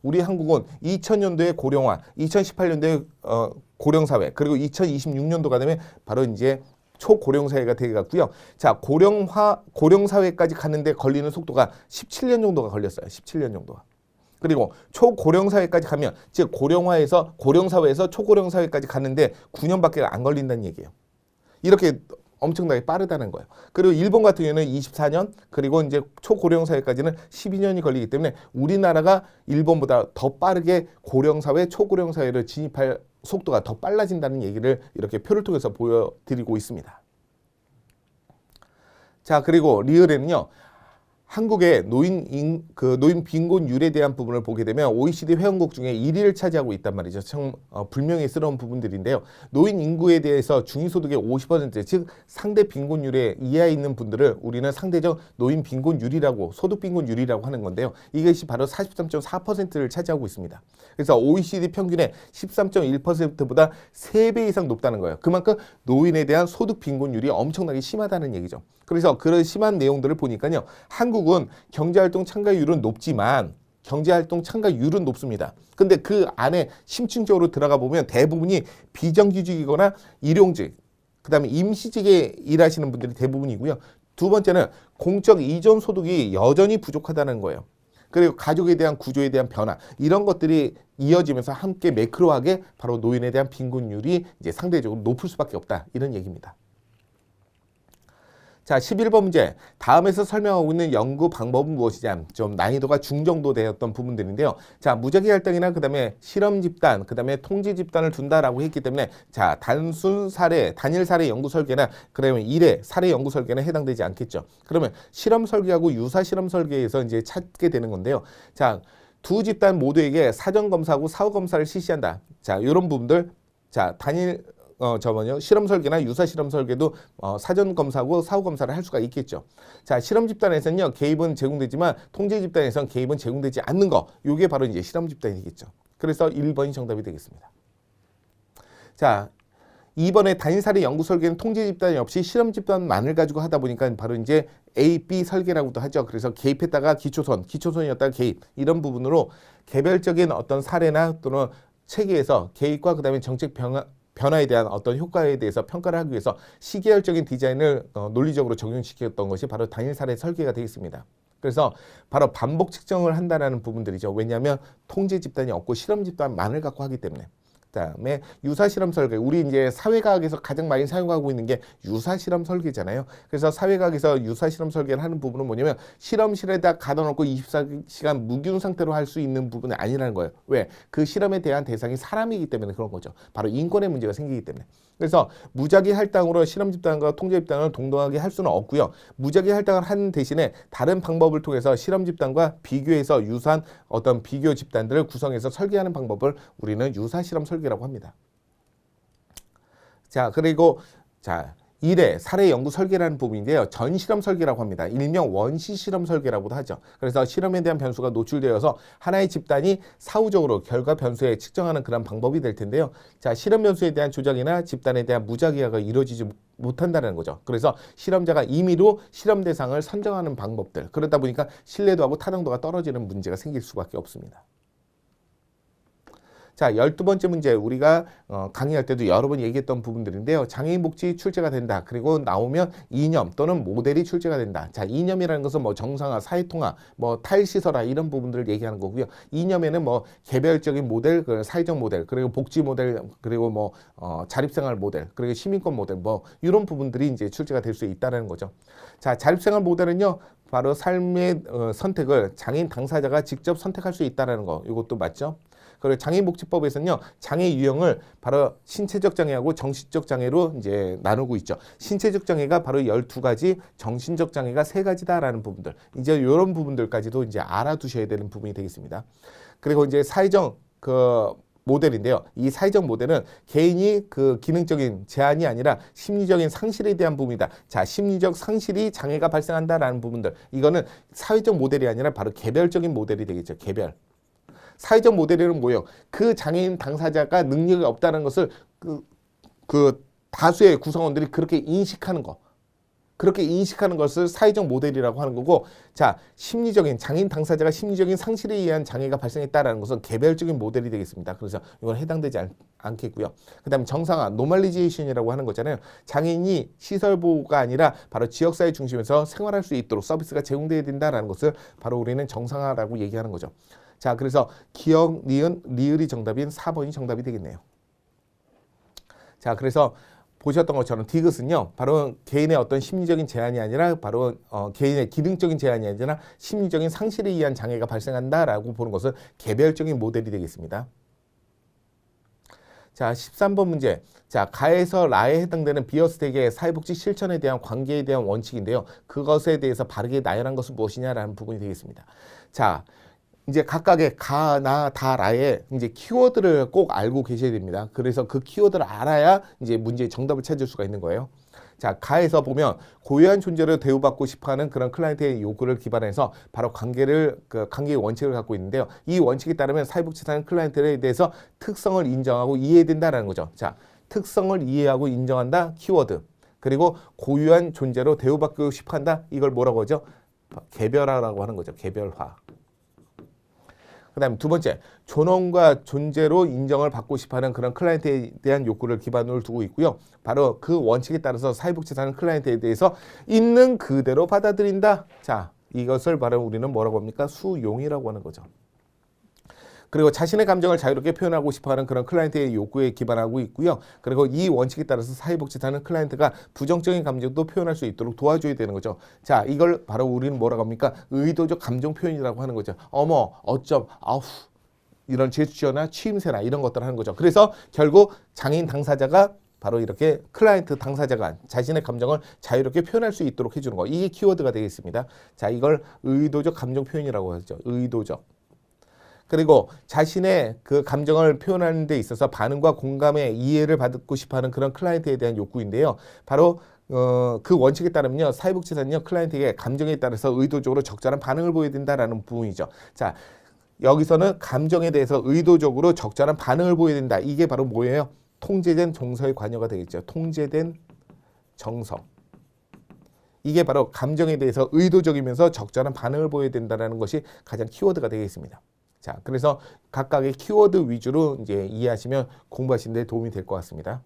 2000년도에 고령화, 2018년도에 고령사회, 그리고 2026년도가 되면 바로 이제 초고령사회가 되겠고요. 자, 고령사회까지 가는데 걸리는 속도가 17년 정도가 걸렸어요. 17년 정도가. 그리고 초고령사회까지 가면, 즉 고령사회에서 초고령사회까지 가는데 9년밖에 안 걸린다는 얘기예요. 이렇게 엄청나게 빠르다는 거예요. 그리고 일본 같은 경우는 24년, 그리고 이제 초고령사회까지는 12년이 걸리기 때문에 우리나라가 일본보다 더 빠르게 고령사회, 초고령사회를 진입할 속도가 더 빨라진다는 얘기를 이렇게 표를 통해서 보여드리고 있습니다. 자, 그리고 리을에는요. 한국의 노인 빈곤율에 대한 부분을 보게 되면 OECD 회원국 중에 1위를 차지하고 있단 말이죠. 참 불명예스러운 부분들인데요. 노인 인구에 대해서 중위소득의 50%, 즉 상대 빈곤율에 이하에 있는 분들을 우리는 상대적 노인 빈곤율이라고, 소득 빈곤율이라고 하는 건데요. 이것이 바로 43.4%를 차지하고 있습니다. 그래서 OECD 평균의 13.1%보다 3배 이상 높다는 거예요. 그만큼 노인에 대한 소득 빈곤율이 엄청나게 심하다는 얘기죠. 그래서 그런 심한 내용들을 보니까요. 한국은 경제활동 참가율은 높지만 경제활동 참가율은 높습니다. 근데 그 안에 심층적으로 들어가 보면 대부분이 비정규직이거나 일용직, 그 다음에 임시직에 일하시는 분들이 대부분이고요. 두 번째는 공적 이전 소득이 여전히 부족하다는 거예요. 그리고 가족에 대한 구조에 대한 변화, 이런 것들이 이어지면서 함께 매크로하게 바로 노인에 대한 빈곤율이 이제 상대적으로 높을 수밖에 없다, 이런 얘기입니다. 자, 11번 문제. 다음에서 설명하고 있는 연구 방법은 무엇이냐? 좀 난이도가 중정도 되었던 부분들인데요. 자, 무작위 할당이나 그다음에 실험 집단, 그다음에 통지 집단을 둔다라고 했기 때문에 자, 단순 사례, 단일 사례 연구 설계나 그다음에 일회 사례 연구 설계는 해당되지 않겠죠. 그러면 실험 설계하고 유사 실험 설계에서 이제 찾게 되는 건데요. 자, 두 집단 모두에게 사전 검사하고 사후 검사를 실시한다. 자, 이런 부분들. 자, 실험 설계나 유사 실험 설계도 사전 검사하고 사후 검사를 할 수가 있겠죠. 자, 실험 집단에서는요, 개입은 제공되지만 통제 집단에서는 개입은 제공되지 않는 거. 이게 바로 이제 실험 집단이겠죠. 그래서 1번이 정답이 되겠습니다. 자, 2번에 단일 사례 연구 설계는 통제 집단이 없이 실험 집단만을 가지고 하다 보니까 바로 이제 A, B 설계라고도 하죠. 그래서 개입했다가 기초선이었다가 개입, 이런 부분으로 개별적인 어떤 사례나 또는 체계에서 개입과 그다음에 정책 변화에 대한 어떤 효과에 대해서 평가를 하기 위해서 시계열적인 디자인을 논리적으로 적용시켰던 것이 바로 단일 사례 설계가 되겠습니다. 그래서 바로 반복 측정을 한다는 부분들이죠. 왜냐하면 통제 집단이 없고 실험 집단만을 갖고 하기 때문에. 그다음에 유사 실험 설계, 우리 이제 사회과학에서 가장 많이 사용하고 있는 게 유사 실험 설계잖아요. 그래서 사회과학에서 유사 실험 설계를 하는 부분은 뭐냐면 실험실에다 가둬놓고 24시간 무균 상태로 할 수 있는 부분이 아니라는 거예요. 왜? 그 실험에 대한 대상이 사람이기 때문에 그런 거죠. 바로 인권의 문제가 생기기 때문에. 그래서 무작위 할당으로 실험 집단과 통제 집단을 동등하게 할 수는 없고요. 무작위 할당을 한 대신에 다른 방법을 통해서 실험 집단과 비교해서 유사한 어떤 비교 집단들을 구성해서 설계하는 방법을 우리는 유사 실험 설계라고 합니다. 자, 그리고 자, 1회 사례 연구 설계라는 부분인데요. 전실험 설계라고 합니다. 일명 원시 실험 설계라고도 하죠. 그래서 실험에 대한 변수가 노출되어서 하나의 집단이 사후적으로 결과 변수에 측정하는 그런 방법이 될 텐데요. 자, 실험 변수에 대한 조작이나 집단에 대한 무작위화가 이루어지지 못한다는 거죠. 그래서 실험자가 임의로 실험 대상을 선정하는 방법들. 그러다 보니까 신뢰도하고 타당도가 떨어지는 문제가 생길 수밖에 없습니다. 자, 12번째 문제 우리가 강의할 때도 여러 번 얘기했던 부분들인데요. 장애인 복지 출제가 된다. 그리고 나오면 이념 또는 모델이 출제가 된다. 자, 이념이라는 것은 뭐 정상화, 사회통합, 뭐 탈시설화 이런 부분들을 얘기하는 거고요. 이념에는 뭐 개별적인 모델, 사회적 모델, 그리고 복지 모델, 그리고 뭐 자립생활 모델, 그리고 시민권 모델 뭐 이런 부분들이 이제 출제가 될 수 있다는 거죠. 자, 자립생활 모델은요. 바로 삶의 선택을 장애인 당사자가 직접 선택할 수 있다는 거. 이것도 맞죠? 그리고 장애인복지법에서는요, 장애 유형을 바로 신체적 장애하고 정신적 장애로 이제 나누고 있죠. 신체적 장애가 바로 12가지, 정신적 장애가 3가지다라는 부분들. 이제 이런 부분들까지도 이제 알아두셔야 되는 부분이 되겠습니다. 그리고 이제 사회적 모델인데요. 이 사회적 모델은 개인이 그 기능적인 제한이 아니라 심리적인 상실에 대한 부분이다. 자, 심리적 상실이 장애가 발생한다라는 부분들. 이거는 사회적 모델이 아니라 바로 개별적인 모델이 되겠죠. 개별. 사회적 모델은 뭐예요? 그 장애인 당사자가 능력이 없다는 것을 그 다수의 구성원들이 그렇게 인식하는 거. 그렇게 인식하는 것을 사회적 모델이라고 하는 거고, 자, 심리적인 장애인 당사자가 심리적인 상실에 의한 장애가 발생했다는 것은 개별적인 모델이 되겠습니다. 그래서 이건 해당되지 않겠고요. 그 다음에 정상화, 노멀리제이션이라고 하는 거잖아요. 장애인이 시설보호가 아니라 바로 지역사회 중심에서 생활할 수 있도록 서비스가 제공되어야 된다는 것을 바로 우리는 정상화라고 얘기하는 거죠. 자, 그래서 기억, 니은, 리을이 정답인 4번이 정답이 되겠네요. 자, 그래서 보셨던 것처럼 디귿은요, 바로 개인의 어떤 심리적인 제한이 아니라 바로 개인의 기능적인 제한이 아니라 심리적인 상실에 의한 장애가 발생한다라고 보는 것은 개별적인 모델이 되겠습니다. 자, 13번 문제. 자, 가에서 라에 해당되는 비어스택의 사회복지 실천에 대한 관계에 대한 원칙인데요. 그것에 대해서 바르게 나열한 것은 무엇이냐라는 부분이 되겠습니다. 자, 이제 각각의 가, 나, 다, 라의 이제 키워드를 꼭 알고 계셔야 됩니다. 그래서 그 키워드를 알아야 이제 문제의 정답을 찾을 수가 있는 거예요. 자, 가에서 보면 고유한 존재를 대우받고 싶어하는 그런 클라이언트의 요구를 기반해서 바로 관계의 원칙을 갖고 있는데요. 이 원칙에 따르면 사회복지사는 클라이언트에 대해서 특성을 인정하고 이해해야 된다는 거죠. 자, 특성을 이해하고 인정한다, 키워드. 그리고 고유한 존재로 대우받고 싶어한다, 이걸 뭐라고 하죠? 개별화라고 하는 거죠. 개별화. 그 다음에 두 번째, 존엄과 존재로 인정을 받고 싶어하는 그런 클라이언트에 대한 욕구를 기반으로 두고 있고요. 바로 그 원칙에 따라서 사회복지사는 클라이언트에 대해서 있는 그대로 받아들인다. 자, 이것을 바로 우리는 뭐라고 합니까? 수용이라고 하는 거죠. 그리고 자신의 감정을 자유롭게 표현하고 싶어하는 그런 클라이언트의 욕구에 기반하고 있고요. 그리고 이 원칙에 따라서 사회복지사는 클라이언트가 부정적인 감정도 표현할 수 있도록 도와줘야 되는 거죠. 자, 이걸 바로 우리는 뭐라고 합니까? 의도적 감정 표현이라고 하는 거죠. 어머, 어쩜, 아우, 이런 제스처나 취임새나 이런 것들을 하는 거죠. 그래서 결국 장애인 당사자가 바로 이렇게 클라이언트 당사자가 자신의 감정을 자유롭게 표현할 수 있도록 해주는 거. 이게 키워드가 되겠습니다. 자, 이걸 의도적 감정 표현이라고 하죠. 의도적. 그리고 자신의 그 감정을 표현하는 데 있어서 반응과 공감의 이해를 받고 싶어하는 그런 클라이언트에 대한 욕구인데요. 바로 그 원칙에 따르면요, 사회복지사는요, 클라이언트에게 감정에 따라서 의도적으로 적절한 반응을 보여야 된다라는 부분이죠. 자, 여기서는 감정에 대해서 의도적으로 적절한 반응을 보여야 된다. 이게 바로 뭐예요? 통제된 정서의 관여가 되겠죠. 통제된 정서. 이게 바로 감정에 대해서 의도적이면서 적절한 반응을 보여야 된다는 것이 가장 키워드가 되겠습니다. 자, 그래서 각각의 키워드 위주로 이제 이해하시면 공부하시는 데 도움이 될 것 같습니다.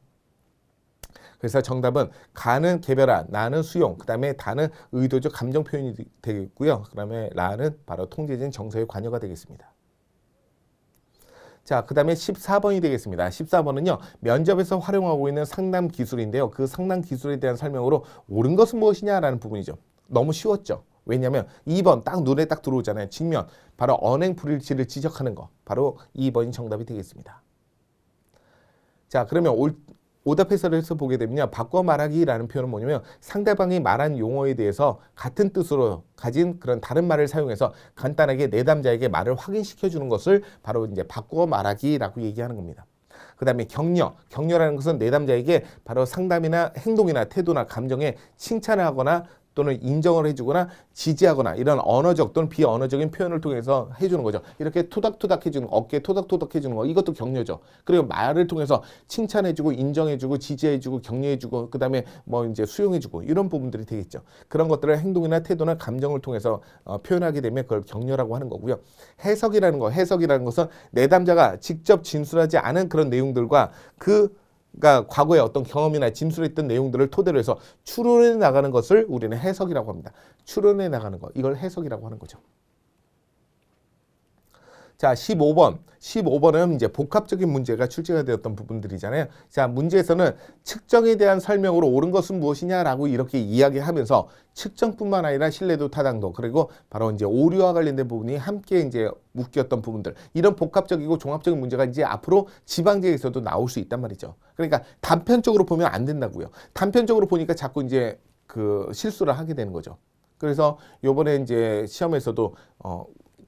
그래서 정답은 가는 개별화, 나는 수용, 그 다음에 다는 의도적 감정 표현이 되겠고요. 그 다음에 라는 바로 통제된 정서의 관여가 되겠습니다. 자, 그 다음에 14번이 되겠습니다. 14번은요, 면접에서 활용하고 있는 상담 기술인데요. 그 상담 기술에 대한 설명으로 옳은 것은 무엇이냐라는 부분이죠. 너무 쉬웠죠. 왜냐하면 2번 딱 눈에 딱 들어오잖아요. 직면, 바로 언행 불일치를 지적하는 거. 바로 2번이 정답이 되겠습니다. 자, 그러면 오답 해설을 해서 보게 되면요. 바꿔 말하기라는 표현은 뭐냐면 상대방이 말한 용어에 대해서 같은 뜻으로 가진 그런 다른 말을 사용해서 간단하게 내담자에게 말을 확인시켜 주는 것을 바로 이제 바꿔 말하기라고 얘기하는 겁니다. 그 다음에 격려라는 것은 내담자에게 바로 상담이나 행동이나 태도나 감정에 칭찬을 하거나 또는 인정을 해주거나 지지하거나 이런 언어적 또는 비언어적인 표현을 통해서 해주는 거죠. 이렇게 토닥토닥 해주는 거, 어깨에 토닥토닥 해주는 거, 이것도 격려죠. 그리고 말을 통해서 칭찬해주고 인정해주고 지지해주고 격려해주고 그 다음에 뭐 이제 수용해주고 이런 부분들이 되겠죠. 그런 것들을 행동이나 태도나 감정을 통해서 표현하게 되면 그걸 격려라고 하는 거고요. 해석이라는 것은 내담자가 직접 진술하지 않은 그런 내용들과 그러니까 과거의 어떤 경험이나 진술했던 내용들을 토대로 해서 추론해 나가는 것을 우리는 해석이라고 합니다. 추론해 나가는 것, 이걸 해석이라고 하는 거죠. 자, 15번은 이제 복합적인 문제가 출제가 되었던 부분들이잖아요. 자, 문제에서는 측정에 대한 설명으로 옳은 것은 무엇이냐라고 이렇게 이야기하면서 측정뿐만 아니라 신뢰도, 타당도, 그리고 바로 이제 오류와 관련된 부분이 함께 이제 묶였던 부분들, 이런 복합적이고 종합적인 문제가 이제 앞으로 지방제에서도 나올 수 있단 말이죠. 그러니까 단편적으로 보면 안 된다고요. 단편적으로 보니까 자꾸 이제 그 실수를 하게 되는 거죠. 그래서 요번에 이제 시험에서도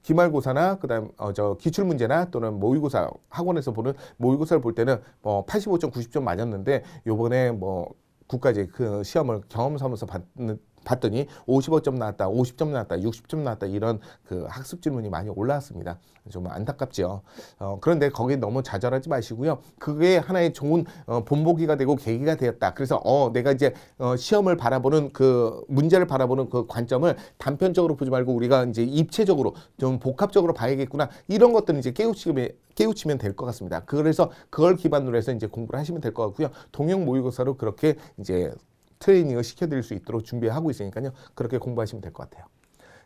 기말고사나 그다음 기출 문제나 또는 모의고사 학원에서 보는 모의고사를 볼 때는 85점, 90점 맞았는데 요번에 국가제 그 시험을 경험 삼아서 봤더니 55점 나왔다, 50점 나왔다, 60점 나왔다 이런 그 학습 질문이 많이 올라왔습니다. 좀 안타깝죠. 그런데 거기에 너무 좌절하지 마시고요. 그게 하나의 좋은 본보기가 되고 계기가 되었다. 그래서 내가 이제 시험을 바라보는 그 문제를 바라보는 그 관점을 단편적으로 보지 말고 우리가 이제 입체적으로 좀 복합적으로 봐야겠구나. 이런 것들은 이제 깨우치면 될 것 같습니다. 그래서 그걸 기반으로 해서 이제 공부를 하시면 될 것 같고요. 동형 모의고사로 그렇게 이제 트레이닝을 시켜드릴 수 있도록 준비하고 있으니까요. 그렇게 공부하시면 될 것 같아요.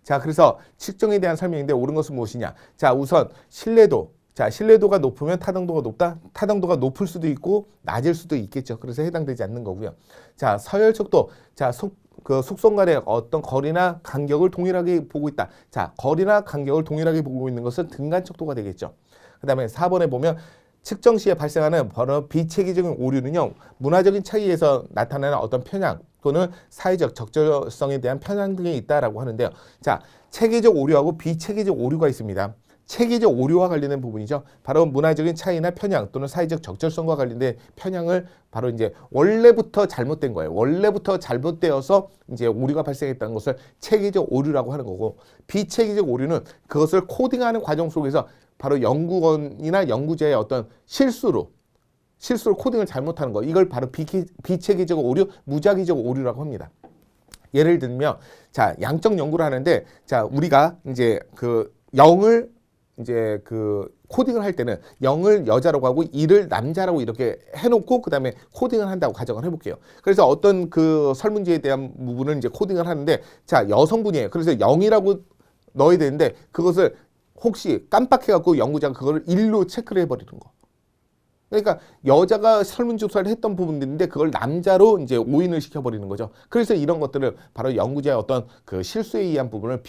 자, 그래서 측정에 대한 설명인데 옳은 것은 무엇이냐? 자, 우선 신뢰도. 자, 신뢰도가 높으면 타당도가 높다. 타당도가 높을 수도 있고 낮을 수도 있겠죠. 그래서 해당되지 않는 거고요. 자, 서열속도. 자, 속성 간의 어떤 거리나 간격을 동일하게 보고 있다. 자, 거리나 간격을 동일하게 보고 있는 것은 등간척도가 되겠죠. 그 다음에 4번에 보면 측정 시에 발생하는 바로 비체계적인 오류는요, 문화적인 차이에서 나타나는 어떤 편향 또는 사회적 적절성에 대한 편향 등이 있다라고 하는데요. 자, 체계적 오류하고 비체계적 오류가 있습니다. 체계적 오류와 관련된 부분이죠. 바로 문화적인 차이나 편향 또는 사회적 적절성과 관련된 편향을 바로 이제 원래부터 잘못된 거예요. 원래부터 잘못되어서 이제 오류가 발생했다는 것을 체계적 오류라고 하는 거고, 비체계적 오류는 그것을 코딩하는 과정 속에서 바로 연구원이나 연구자의 어떤 실수로 코딩을 잘못하는 거, 이걸 바로 비체계적 오류, 무작위적 오류라고 합니다. 예를 들면, 자, 양적 연구를 하는데, 자, 우리가 이제 그 0을 이제 그 코딩을 할 때는 0을 여자라고 하고 1을 남자라고 이렇게 해놓고 그 다음에 코딩을 한다고 가정을 해볼게요. 그래서 어떤 그 설문지에 대한 부분을 이제 코딩을 하는데, 자, 여성분이에요. 그래서 0이라고 넣어야 되는데 그것을 혹시 깜빡해갖고 연구자가 그거를 1로 체크를 해버리는 거. 그러니까 여자가 설문조사를 했던 부분들인데 그걸 남자로 이제 오인을 시켜버리는 거죠. 그래서 이런 것들을 바로 연구자의 어떤 그 실수에 의한 부분을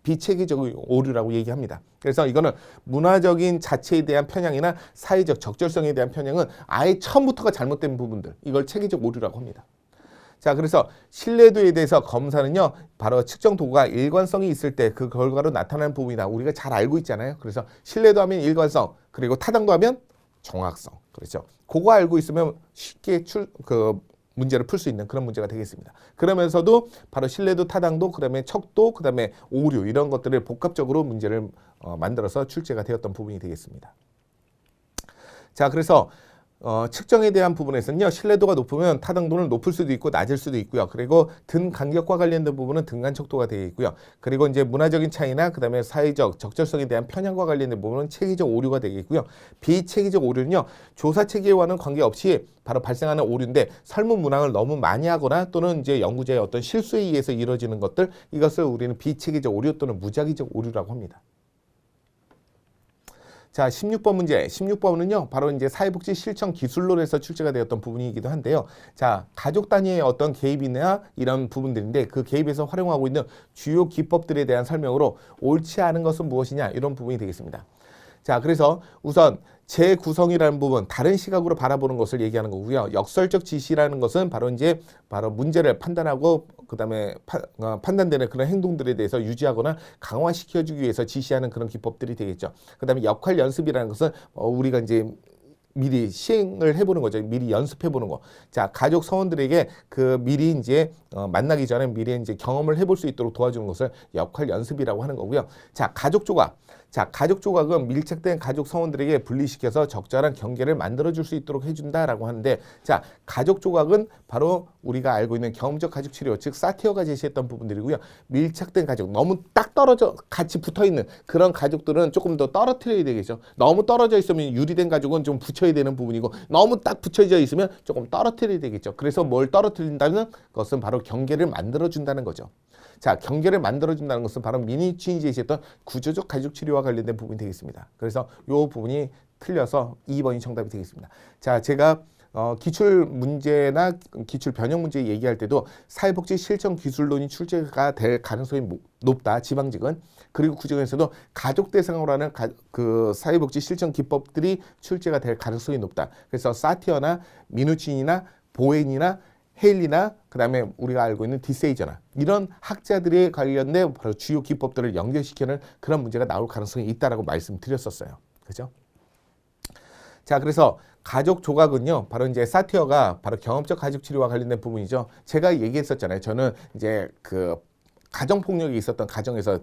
비체계적 오류라고 얘기합니다. 그래서 이거는 문화적인 자체에 대한 편향이나 사회적 적절성에 대한 편향은 아예 처음부터가 잘못된 부분들, 이걸 체계적 오류라고 합니다. 자, 그래서 신뢰도에 대해서 검사는요, 바로 측정 도구가 일관성이 있을 때 그 결과로 나타나는 부분이다. 우리가 잘 알고 있잖아요. 그래서 신뢰도 하면 일관성, 그리고 타당도 하면 정확성. 그렇죠. 그거 알고 있으면 쉽게 문제를 풀 수 있는 그런 문제가 되겠습니다. 그러면서도 바로 신뢰도, 타당도, 그다음에 척도, 그다음에 오류, 이런 것들을 복합적으로 문제를 만들어서 출제가 되었던 부분이 되겠습니다. 자, 그래서 측정에 대한 부분에서는요, 신뢰도가 높으면 타당도는 높을 수도 있고 낮을 수도 있고요. 그리고 등 간격과 관련된 부분은 등간척도가 되어 있고요. 그리고 이제 문화적인 차이나 그다음에 사회적 적절성에 대한 편향과 관련된 부분은 체계적 오류가 되겠고요. 비체계적 오류는요, 조사 체계와는 관계없이 바로 발생하는 오류인데 설문 문항을 너무 많이 하거나 또는 이제 연구자의 어떤 실수에 의해서 이루어지는 것들, 이것을 우리는 비체계적 오류 또는 무작위적 오류라고 합니다. 자, 16번 문제. 16번은요, 바로 이제 사회복지 실천 기술론에서 출제가 되었던 부분이기도 한데요. 자, 가족 단위의 어떤 개입이나 이런 부분들인데 그 개입에서 활용하고 있는 주요 기법들에 대한 설명으로 옳지 않은 것은 무엇이냐, 이런 부분이 되겠습니다. 자, 그래서 우선 재구성이라는 부분, 다른 시각으로 바라보는 것을 얘기하는 거고요. 역설적 지시라는 것은 바로 문제를 판단하고 그다음에 판단되는 그런 행동들에 대해서 유지하거나 강화시켜주기 위해서 지시하는 그런 기법들이 되겠죠. 그다음에 역할 연습이라는 것은 우리가 이제 미리 시행을 해보는 거죠. 미리 연습해보는 거. 자, 가족 성원들에게 미리 이제 만나기 전에 미리 이제 경험을 해볼 수 있도록 도와주는 것을 역할 연습이라고 하는 거고요. 자, 가족 조각. 자, 가족 조각은 밀착된 가족 성원들에게 분리시켜서 적절한 경계를 만들어줄 수 있도록 해준다라고 하는데, 자, 가족 조각은 바로 우리가 알고 있는 경험적 가족 치료, 즉 사티어가 제시했던 부분들이고요. 밀착된 가족, 너무 딱 떨어져 같이 붙어있는 그런 가족들은 조금 더 떨어뜨려야 되겠죠. 너무 떨어져 있으면 유리된 가족은 좀 붙여야 되는 부분이고, 너무 딱 붙여져 있으면 조금 떨어뜨려야 되겠죠. 그래서 뭘 떨어뜨린다는 것은 바로 경계를 만들어준다는 거죠. 자, 경계를 만들어준다는 것은 바로 미니치인이 제시했던 구조적 가족 치료와 관련된 부분이 되겠습니다. 그래서 이 부분이 틀려서 2번이 정답이 되겠습니다. 자, 제가 기출 문제나 기출 변형 문제 얘기할 때도 사회복지 실천 기술론이 출제가 될 가능성이 높다, 지방직은. 그리고 그중에서도 가족 대상으로 하는 그 사회복지 실천 기법들이 출제가 될 가능성이 높다. 그래서 사티어나 미누친이나 보웬이나 헤일리나 그다음에 우리가 알고 있는 디세이저나 이런 학자들에 관련된 바로 주요 기법들을 연결시키는 그런 문제가 나올 가능성이 있다라고 말씀드렸었어요. 그죠? 자, 그래서 가족 조각은요, 바로 이제 사티어가 바로 경험적 가족 치료와 관련된 부분이죠. 제가 얘기했었잖아요. 저는 이제 그 가정폭력이 있었던 가정에서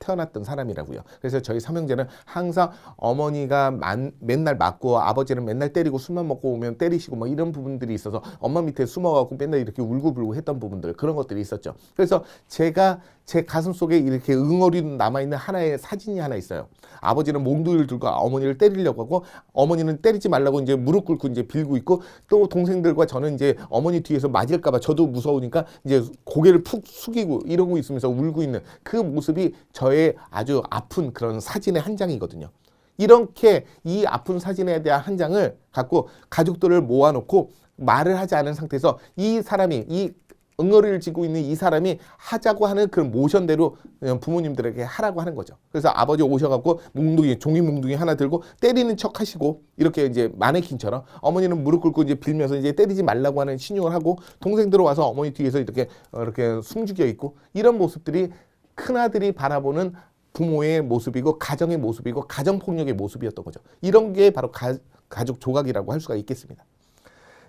태어났던 사람이라고요. 그래서 저희 삼형제는 항상 어머니가 맨날 맞고 아버지는 맨날 때리고 술만 먹고 오면 때리시고 뭐 이런 부분들이 있어서 엄마 밑에 숨어가고 맨날 이렇게 울고불고 했던 부분들, 그런 것들이 있었죠. 그래서 제가 제 가슴 속에 이렇게 응어리 남아있는 하나의 사진이 하나 있어요. 아버지는 몽둥이를 들고 어머니를 때리려고 하고, 어머니는 때리지 말라고 이제 무릎 꿇고 이제 빌고 있고, 또 동생들과 저는 이제 어머니 뒤에서 맞을까봐 저도 무서우니까 이제 고개를 푹 숙이고 이러고 있으면서 울고 있는 그 모습이 저의 아주 아픈 그런 사진의 한 장이거든요. 이렇게 이 아픈 사진에 대한 한 장을 갖고 가족들을 모아놓고 말을 하지 않은 상태에서 이 사람이, 이 응어리를 쥐고 있는 이 사람이 하자고 하는 그 모션대로 부모님들에게 하라고 하는 거죠. 그래서 아버지 오셔갖고 몽둥이, 종이 몽둥이 하나 들고 때리는 척 하시고, 이렇게 이제 마네킹처럼 어머니는 무릎 꿇고 이제 빌면서 이제 때리지 말라고 하는 신용을 하고, 동생들 와서 어머니 뒤에서 이렇게 숨죽여 있고, 이런 모습들이 큰아들이 바라보는 부모의 모습이고 가정의 모습이고 가정폭력의 모습이었던 거죠. 이런 게 바로 가족 조각이라고 할 수가 있겠습니다.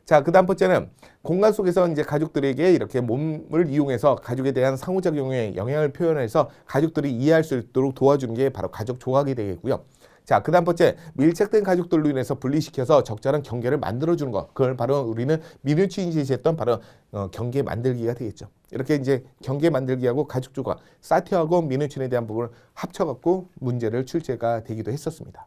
자, 그 다음 번째는 공간 속에서 이제 가족들에게 이렇게 몸을 이용해서 가족에 대한 상호작용에 영향을 표현해서 가족들이 이해할 수 있도록 도와주는 게 바로 가족 조각이 되겠고요. 자, 그 다음 번째, 밀착된 가족들로 인해서 분리시켜서 적절한 경계를 만들어주는 것. 그걸 바로 우리는 미누친이 제시했던 바로 경계 만들기가 되겠죠. 이렇게 이제 경계 만들기하고 가족 조각, 사티어하고 미누친에 대한 부분을 합쳐갖고 문제를 출제가 되기도 했었습니다.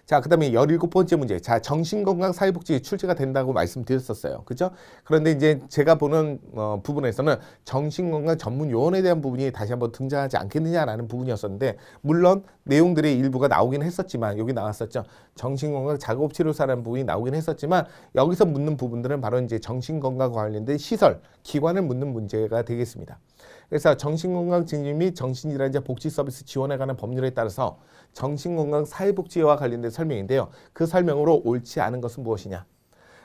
자, 그 다음에 17번째 문제. 자, 정신건강 사회복지 출제가 된다고 말씀드렸었어요. 그죠? 그런데 이제 제가 보는 부분에서는 정신건강 전문 요원에 대한 부분이 다시 한번 등장하지 않겠느냐라는 부분이었었는데, 물론 내용들의 일부가 나오긴 했었지만, 여기 나왔었죠. 정신건강 작업치료사라는 부분이 나오긴 했었지만, 여기서 묻는 부분들은 바로 이제 정신건강과 관련된 시설, 기관을 묻는 문제가 되겠습니다. 그래서 정신건강 증진 및 정신질환자 복지 서비스 지원에 관한 법률에 따라서 정신건강 사회복지와 관련된 설명인데요. 그 설명으로 옳지 않은 것은 무엇이냐?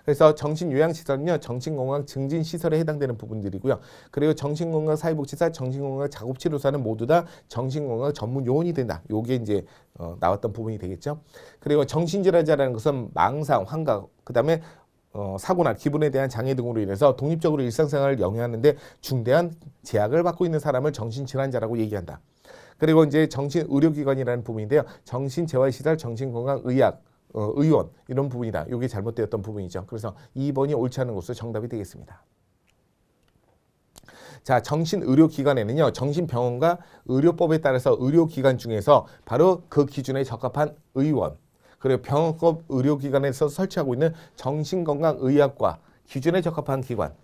그래서 정신요양시설은요, 정신건강 증진시설에 해당되는 부분들이고요. 그리고 정신건강 사회복지사, 정신건강 작업치료사는 모두 다 정신건강 전문 요원이 된다. 요게 이제 나왔던 부분이 되겠죠. 그리고 정신질환자라는 것은 망상, 환각, 그 다음에 사고나 기분에 대한 장애 등으로 인해서 독립적으로 일상생활을 영위하는데 중대한 제약을 받고 있는 사람을 정신질환자라고 얘기한다. 그리고 이제 정신의료기관이라는 부분인데요. 정신재활시설, 정신건강의학, 의원 이런 부분이다. 이게 잘못되었던 부분이죠. 그래서 2번이 옳지 않은 것으로 정답이 되겠습니다. 자, 정신의료기관에는요, 정신병원과 의료법에 따라서 의료기관 중에서 바로 그 기준에 적합한 의원, 그리고 병원급 의료기관에서 설치하고 있는 정신건강의학과 기준에 적합한 기관,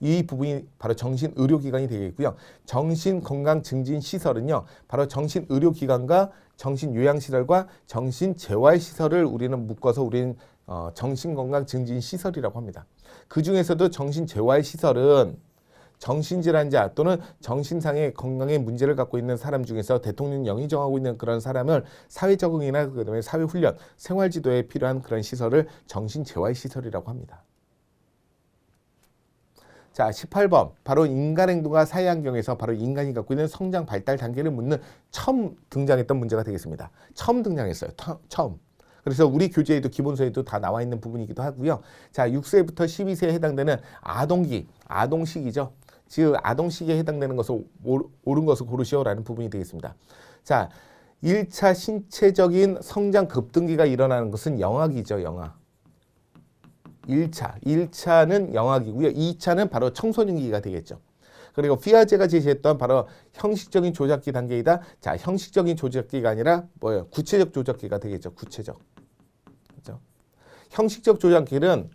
이 부분이 바로 정신의료기관이 되겠고요. 정신건강증진시설은요, 바로 정신의료기관과 정신요양시설과 정신재활시설을 우리는 묶어서 우리는 정신건강증진시설이라고 합니다. 그 중에서도 정신재활시설은 정신질환자 또는 정신상의 건강에 문제를 갖고 있는 사람 중에서 대통령령이 정하고 있는 그런 사람을 사회 적응이나 그다음에 사회 훈련, 생활 지도에 필요한 그런 시설을 정신재활 시설이라고 합니다. 자, 18번. 바로 인간행동과 사회환경에서 바로 인간이 갖고 있는 성장 발달 단계를 묻는 처음 등장했던 문제가 되겠습니다. 처음 등장했어요. 처음. 그래서 우리 교재에도 기본서에도 다 나와 있는 부분이기도 하고요. 자, 6세부터 12세에 해당되는 아동기, 아동시기죠. 즉 아동시기에 해당되는 것을 옳은 것을 고르시오라는 부분이 되겠습니다. 자, 1차 신체적인 성장 급등기가 일어나는 것은 영아기죠. 영아. 1차는 영아기고요. 2차는 바로 청소년기가 되겠죠. 그리고 피아제가 제시했던 바로 형식적인 조작기 단계이다. 자, 형식적인 조작기가 아니라 뭐예요? 구체적 조작기가 되겠죠. 구체적. 그렇죠? 형식적 조작기는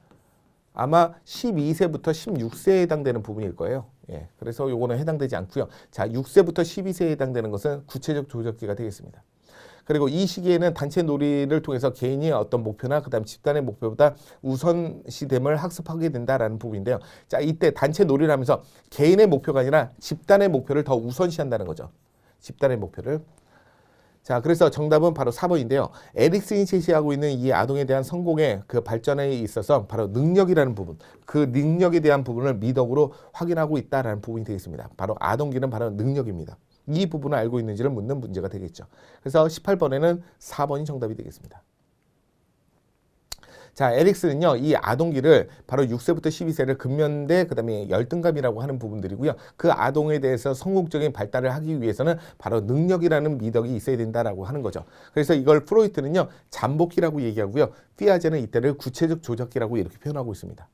아마 12세부터 16세에 해당되는 부분일 거예요. 예, 그래서 요거는 해당되지 않고요. 자, 6세부터 12세에 해당되는 것은 구체적 조작기가 되겠습니다. 그리고 이 시기에는 단체 놀이를 통해서 개인이 어떤 목표나 그다음 집단의 목표보다 우선시됨을 학습하게 된다라는 부분인데요. 자, 이때 단체 놀이를 하면서 개인의 목표가 아니라 집단의 목표를 더 우선시한다는 거죠. 집단의 목표를. 자, 그래서 정답은 바로 4번인데요. 에릭슨이 제시하고 있는 이 아동에 대한 성공의 그 발전에 있어서 바로 능력이라는 부분, 그 능력에 대한 부분을 미덕으로 확인하고 있다라는 부분이 되겠습니다. 바로 아동기는 바로 능력입니다. 이 부분을 알고 있는지를 묻는 문제가 되겠죠. 그래서 18번에는 4번이 정답이 되겠습니다. 자, 에릭슨은요, 이 아동기를 바로 6세부터 12세를 근면대, 그 다음에 열등감이라고 하는 부분들이고요. 그 아동에 대해서 성공적인 발달을 하기 위해서는 바로 능력이라는 미덕이 있어야 된다라고 하는 거죠. 그래서 이걸 프로이트는요, 잠복기라고 얘기하고요. 피아제는 이때를 구체적 조작기라고 이렇게 표현하고 있습니다.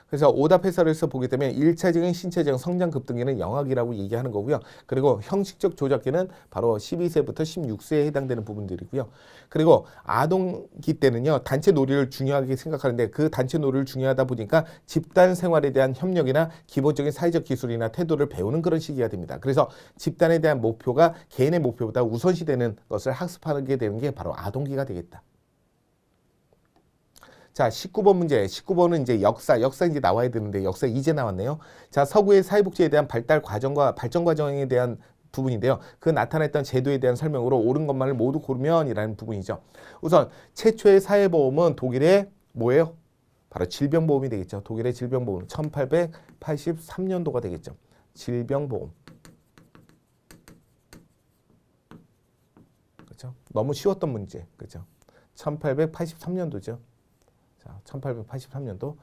그래서 오답 해설에서 보게 되면 1차적인 신체적 성장 급등기는 영아기라고 얘기하는 거고요. 그리고 형식적 조작기는 바로 12세부터 16세에 해당되는 부분들이고요. 그리고 아동기 때는요. 단체 놀이를 중요하게 생각하는데 그 단체 놀이를 중요하다 보니까 집단 생활에 대한 협력이나 기본적인 사회적 기술이나 태도를 배우는 그런 시기가 됩니다. 그래서 집단에 대한 목표가 개인의 목표보다 우선시되는 것을 학습하게 되는 게 바로 아동기가 되겠다. 자, 19번 문제. 19번은 이제 역사 이제 나와야 되는데 역사 이제 나왔네요. 자, 서구의 사회복지에 대한 발달 과정과 발전 과정에 대한 부분인데요. 그 나타냈던 제도에 대한 설명으로 옳은 것만을 모두 고르면이라는 부분이죠. 우선 최초의 사회보험은 독일의 뭐예요? 바로 질병보험이 되겠죠. 독일의 질병보험 1883년도가 되겠죠. 질병보험. 그렇죠? 너무 쉬웠던 문제. 그렇죠? 1883년도죠. 자, 1883년도.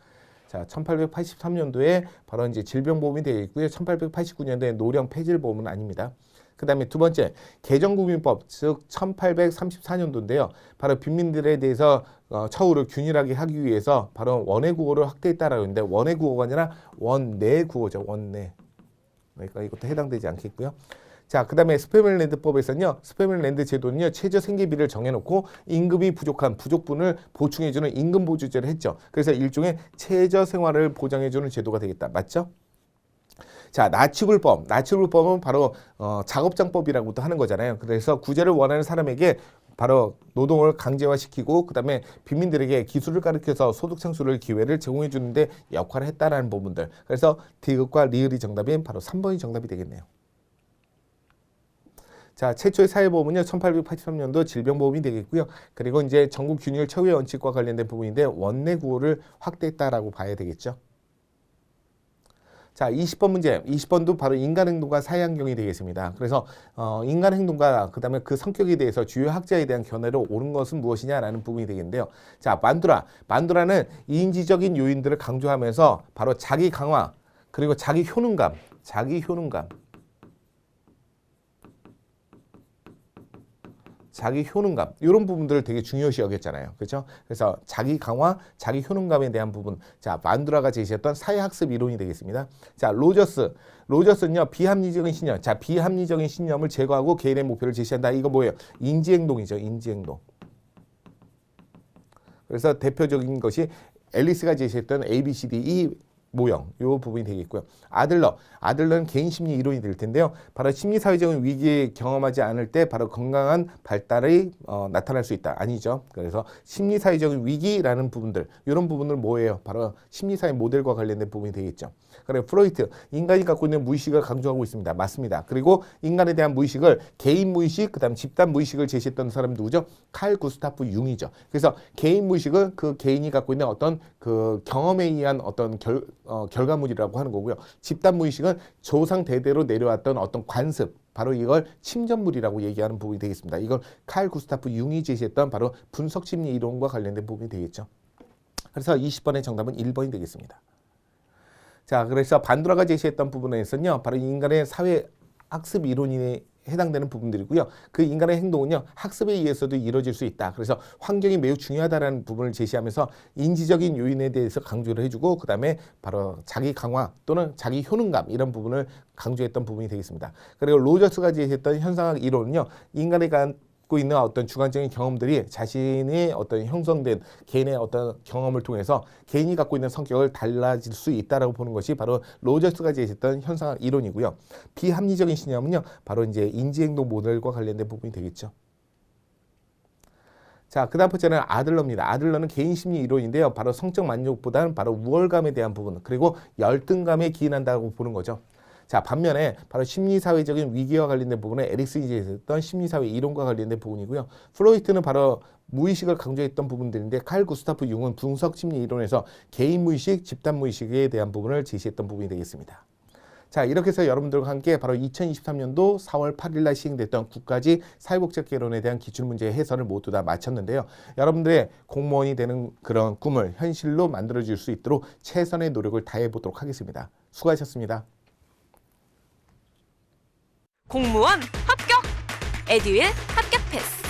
자, 1883년도에 바로 이제 질병보험이 되어 있고요. 1889년도에 노령 폐질보험은 아닙니다. 그 다음에 두 번째, 개정국민법, 즉 1834년도인데요. 바로 빈민들에 대해서 처우를 균일하게 하기 위해서 바로 원외국어를 확대했다라고 했는데 원외국어가 아니라 원내국어죠. 원내. 그러니까 이것도 해당되지 않겠고요. 자, 그 다음에 스패밀랜드법에서는요, 스패밀랜드 제도는요, 최저 생계비를 정해놓고 임금이 부족한 부족분을 보충해주는 임금보조제를 했죠. 그래서 일종의 최저 생활을 보장해주는 제도가 되겠다. 맞죠? 자, 나치불법. 나치불법은 바로 작업장법이라고도 하는 거잖아요. 그래서 구제를 원하는 사람에게 바로 노동을 강제화시키고 그 다음에 빈민들에게 기술을 가르쳐서 소득 창출을 기회를 제공해 주는데 역할을 했다라는 부분들. 그래서 디귿과 리을이 정답인 바로 3번이 정답이 되겠네요. 자, 최초의 사회보험은요, 1883년도 질병보험이 되겠고요. 그리고 이제 전국 균일 처우의 원칙과 관련된 부분인데 원내 구호를 확대했다라고 봐야 되겠죠. 자, 20번 문제. 20번도 바로 인간행동과 사회환경이 되겠습니다. 그래서 인간행동과 그 다음에 그 성격에 대해서 주요 학자에 대한 견해로 옳은 것은 무엇이냐라는 부분이 되겠는데요. 자, 만두라는 인지적인 요인들을 강조하면서 바로 자기 강화, 그리고 자기 효능감. 자기 효능감 이런 부분들을 되게 중요시 여겼잖아요. 그렇죠? 그래서 자기 강화, 자기 효능감에 대한 부분. 자, 만두라가 제시했던 사회학습 이론이 되겠습니다. 자, 로저스는요. 비합리적인 신념. 자, 비합리적인 신념을 제거하고 개인의 목표를 제시한다. 이거 뭐예요? 인지행동이죠. 인지행동. 그래서 대표적인 것이 앨리스가 제시했던 ABCD 이 모형 요 부분이 되겠고요. 아들러는 개인 심리 이론이 될 텐데요. 바로 심리사회적인 위기에 경험하지 않을 때 바로 건강한 발달이 나타날 수 있다. 아니죠. 그래서 심리사회적인 위기라는 부분들 이런 부분을 뭐예요? 바로 심리사회 모델과 관련된 부분이 되겠죠. 그래 프로이트 인간이 갖고 있는 무의식을 강조하고 있습니다. 맞습니다. 그리고 인간에 대한 무의식을 개인 무의식 그다음 집단 무의식을 제시했던 사람 누구죠? 칼 구스타프 융이죠. 그래서 개인 무의식은 그 개인이 갖고 있는 어떤 그 경험에 의한 어떤 결과물이라고 하는 거고요. 집단 무의식은 조상 대대로 내려왔던 어떤 관습 바로 이걸 침전물이라고 얘기하는 부분이 되겠습니다. 이걸 칼 구스타프 융이 제시했던 바로 분석 심리 이론과 관련된 부분이 되겠죠. 그래서 20번의 정답은 1번이 되겠습니다. 자, 그래서 반도라가 제시했던 부분에서는요, 바로 인간의 사회 학습 이론에 해당되는 부분들이고요. 그 인간의 행동은요, 학습에 의해서도 이루어질 수 있다. 그래서 환경이 매우 중요하다는 부분을 제시하면서 인지적인 요인에 대해서 강조를 해주고, 그 다음에 바로 자기 강화 또는 자기 효능감 이런 부분을 강조했던 부분이 되겠습니다. 그리고 로저스가 제시했던 현상학 이론은요, 인간의 갖고 있는 어떤 주관적인 경험들이 자신의 어떤 형성된 개인의 어떤 경험을 통해서 개인이 갖고 있는 성격을 달라질 수 있다라고 보는 것이 바로 로저스가 제시했던 현상학 이론이고요. 비합리적인 신념은요, 바로 이제 인지행동 모델과 관련된 부분이 되겠죠. 자, 그 다음 번째는 아들러입니다. 아들러는 개인 심리 이론인데요. 바로 성적 만족보다는 바로 우월감에 대한 부분, 그리고 열등감에 기인한다고 보는 거죠. 자, 반면에 바로 심리사회적인 위기와 관련된 부분은 에릭슨이 제시했던 심리사회 이론과 관련된 부분이고요. 프로이트는 바로 무의식을 강조했던 부분들인데 칼 구스타프 융은 분석 심리 이론에서 개인 무의식, 집단 무의식에 대한 부분을 제시했던 부분이 되겠습니다. 자, 이렇게 해서 여러분들과 함께 바로 2023년도 4월 8일 날 시행됐던 9가지 사회복지 개론에 대한 기출문제 해설을 모두 다 마쳤는데요. 여러분들의 공무원이 되는 그런 꿈을 현실로 만들어줄 수 있도록 최선의 노력을 다해보도록 하겠습니다. 수고하셨습니다. 공무원 합격! 에듀윌 합격 패스!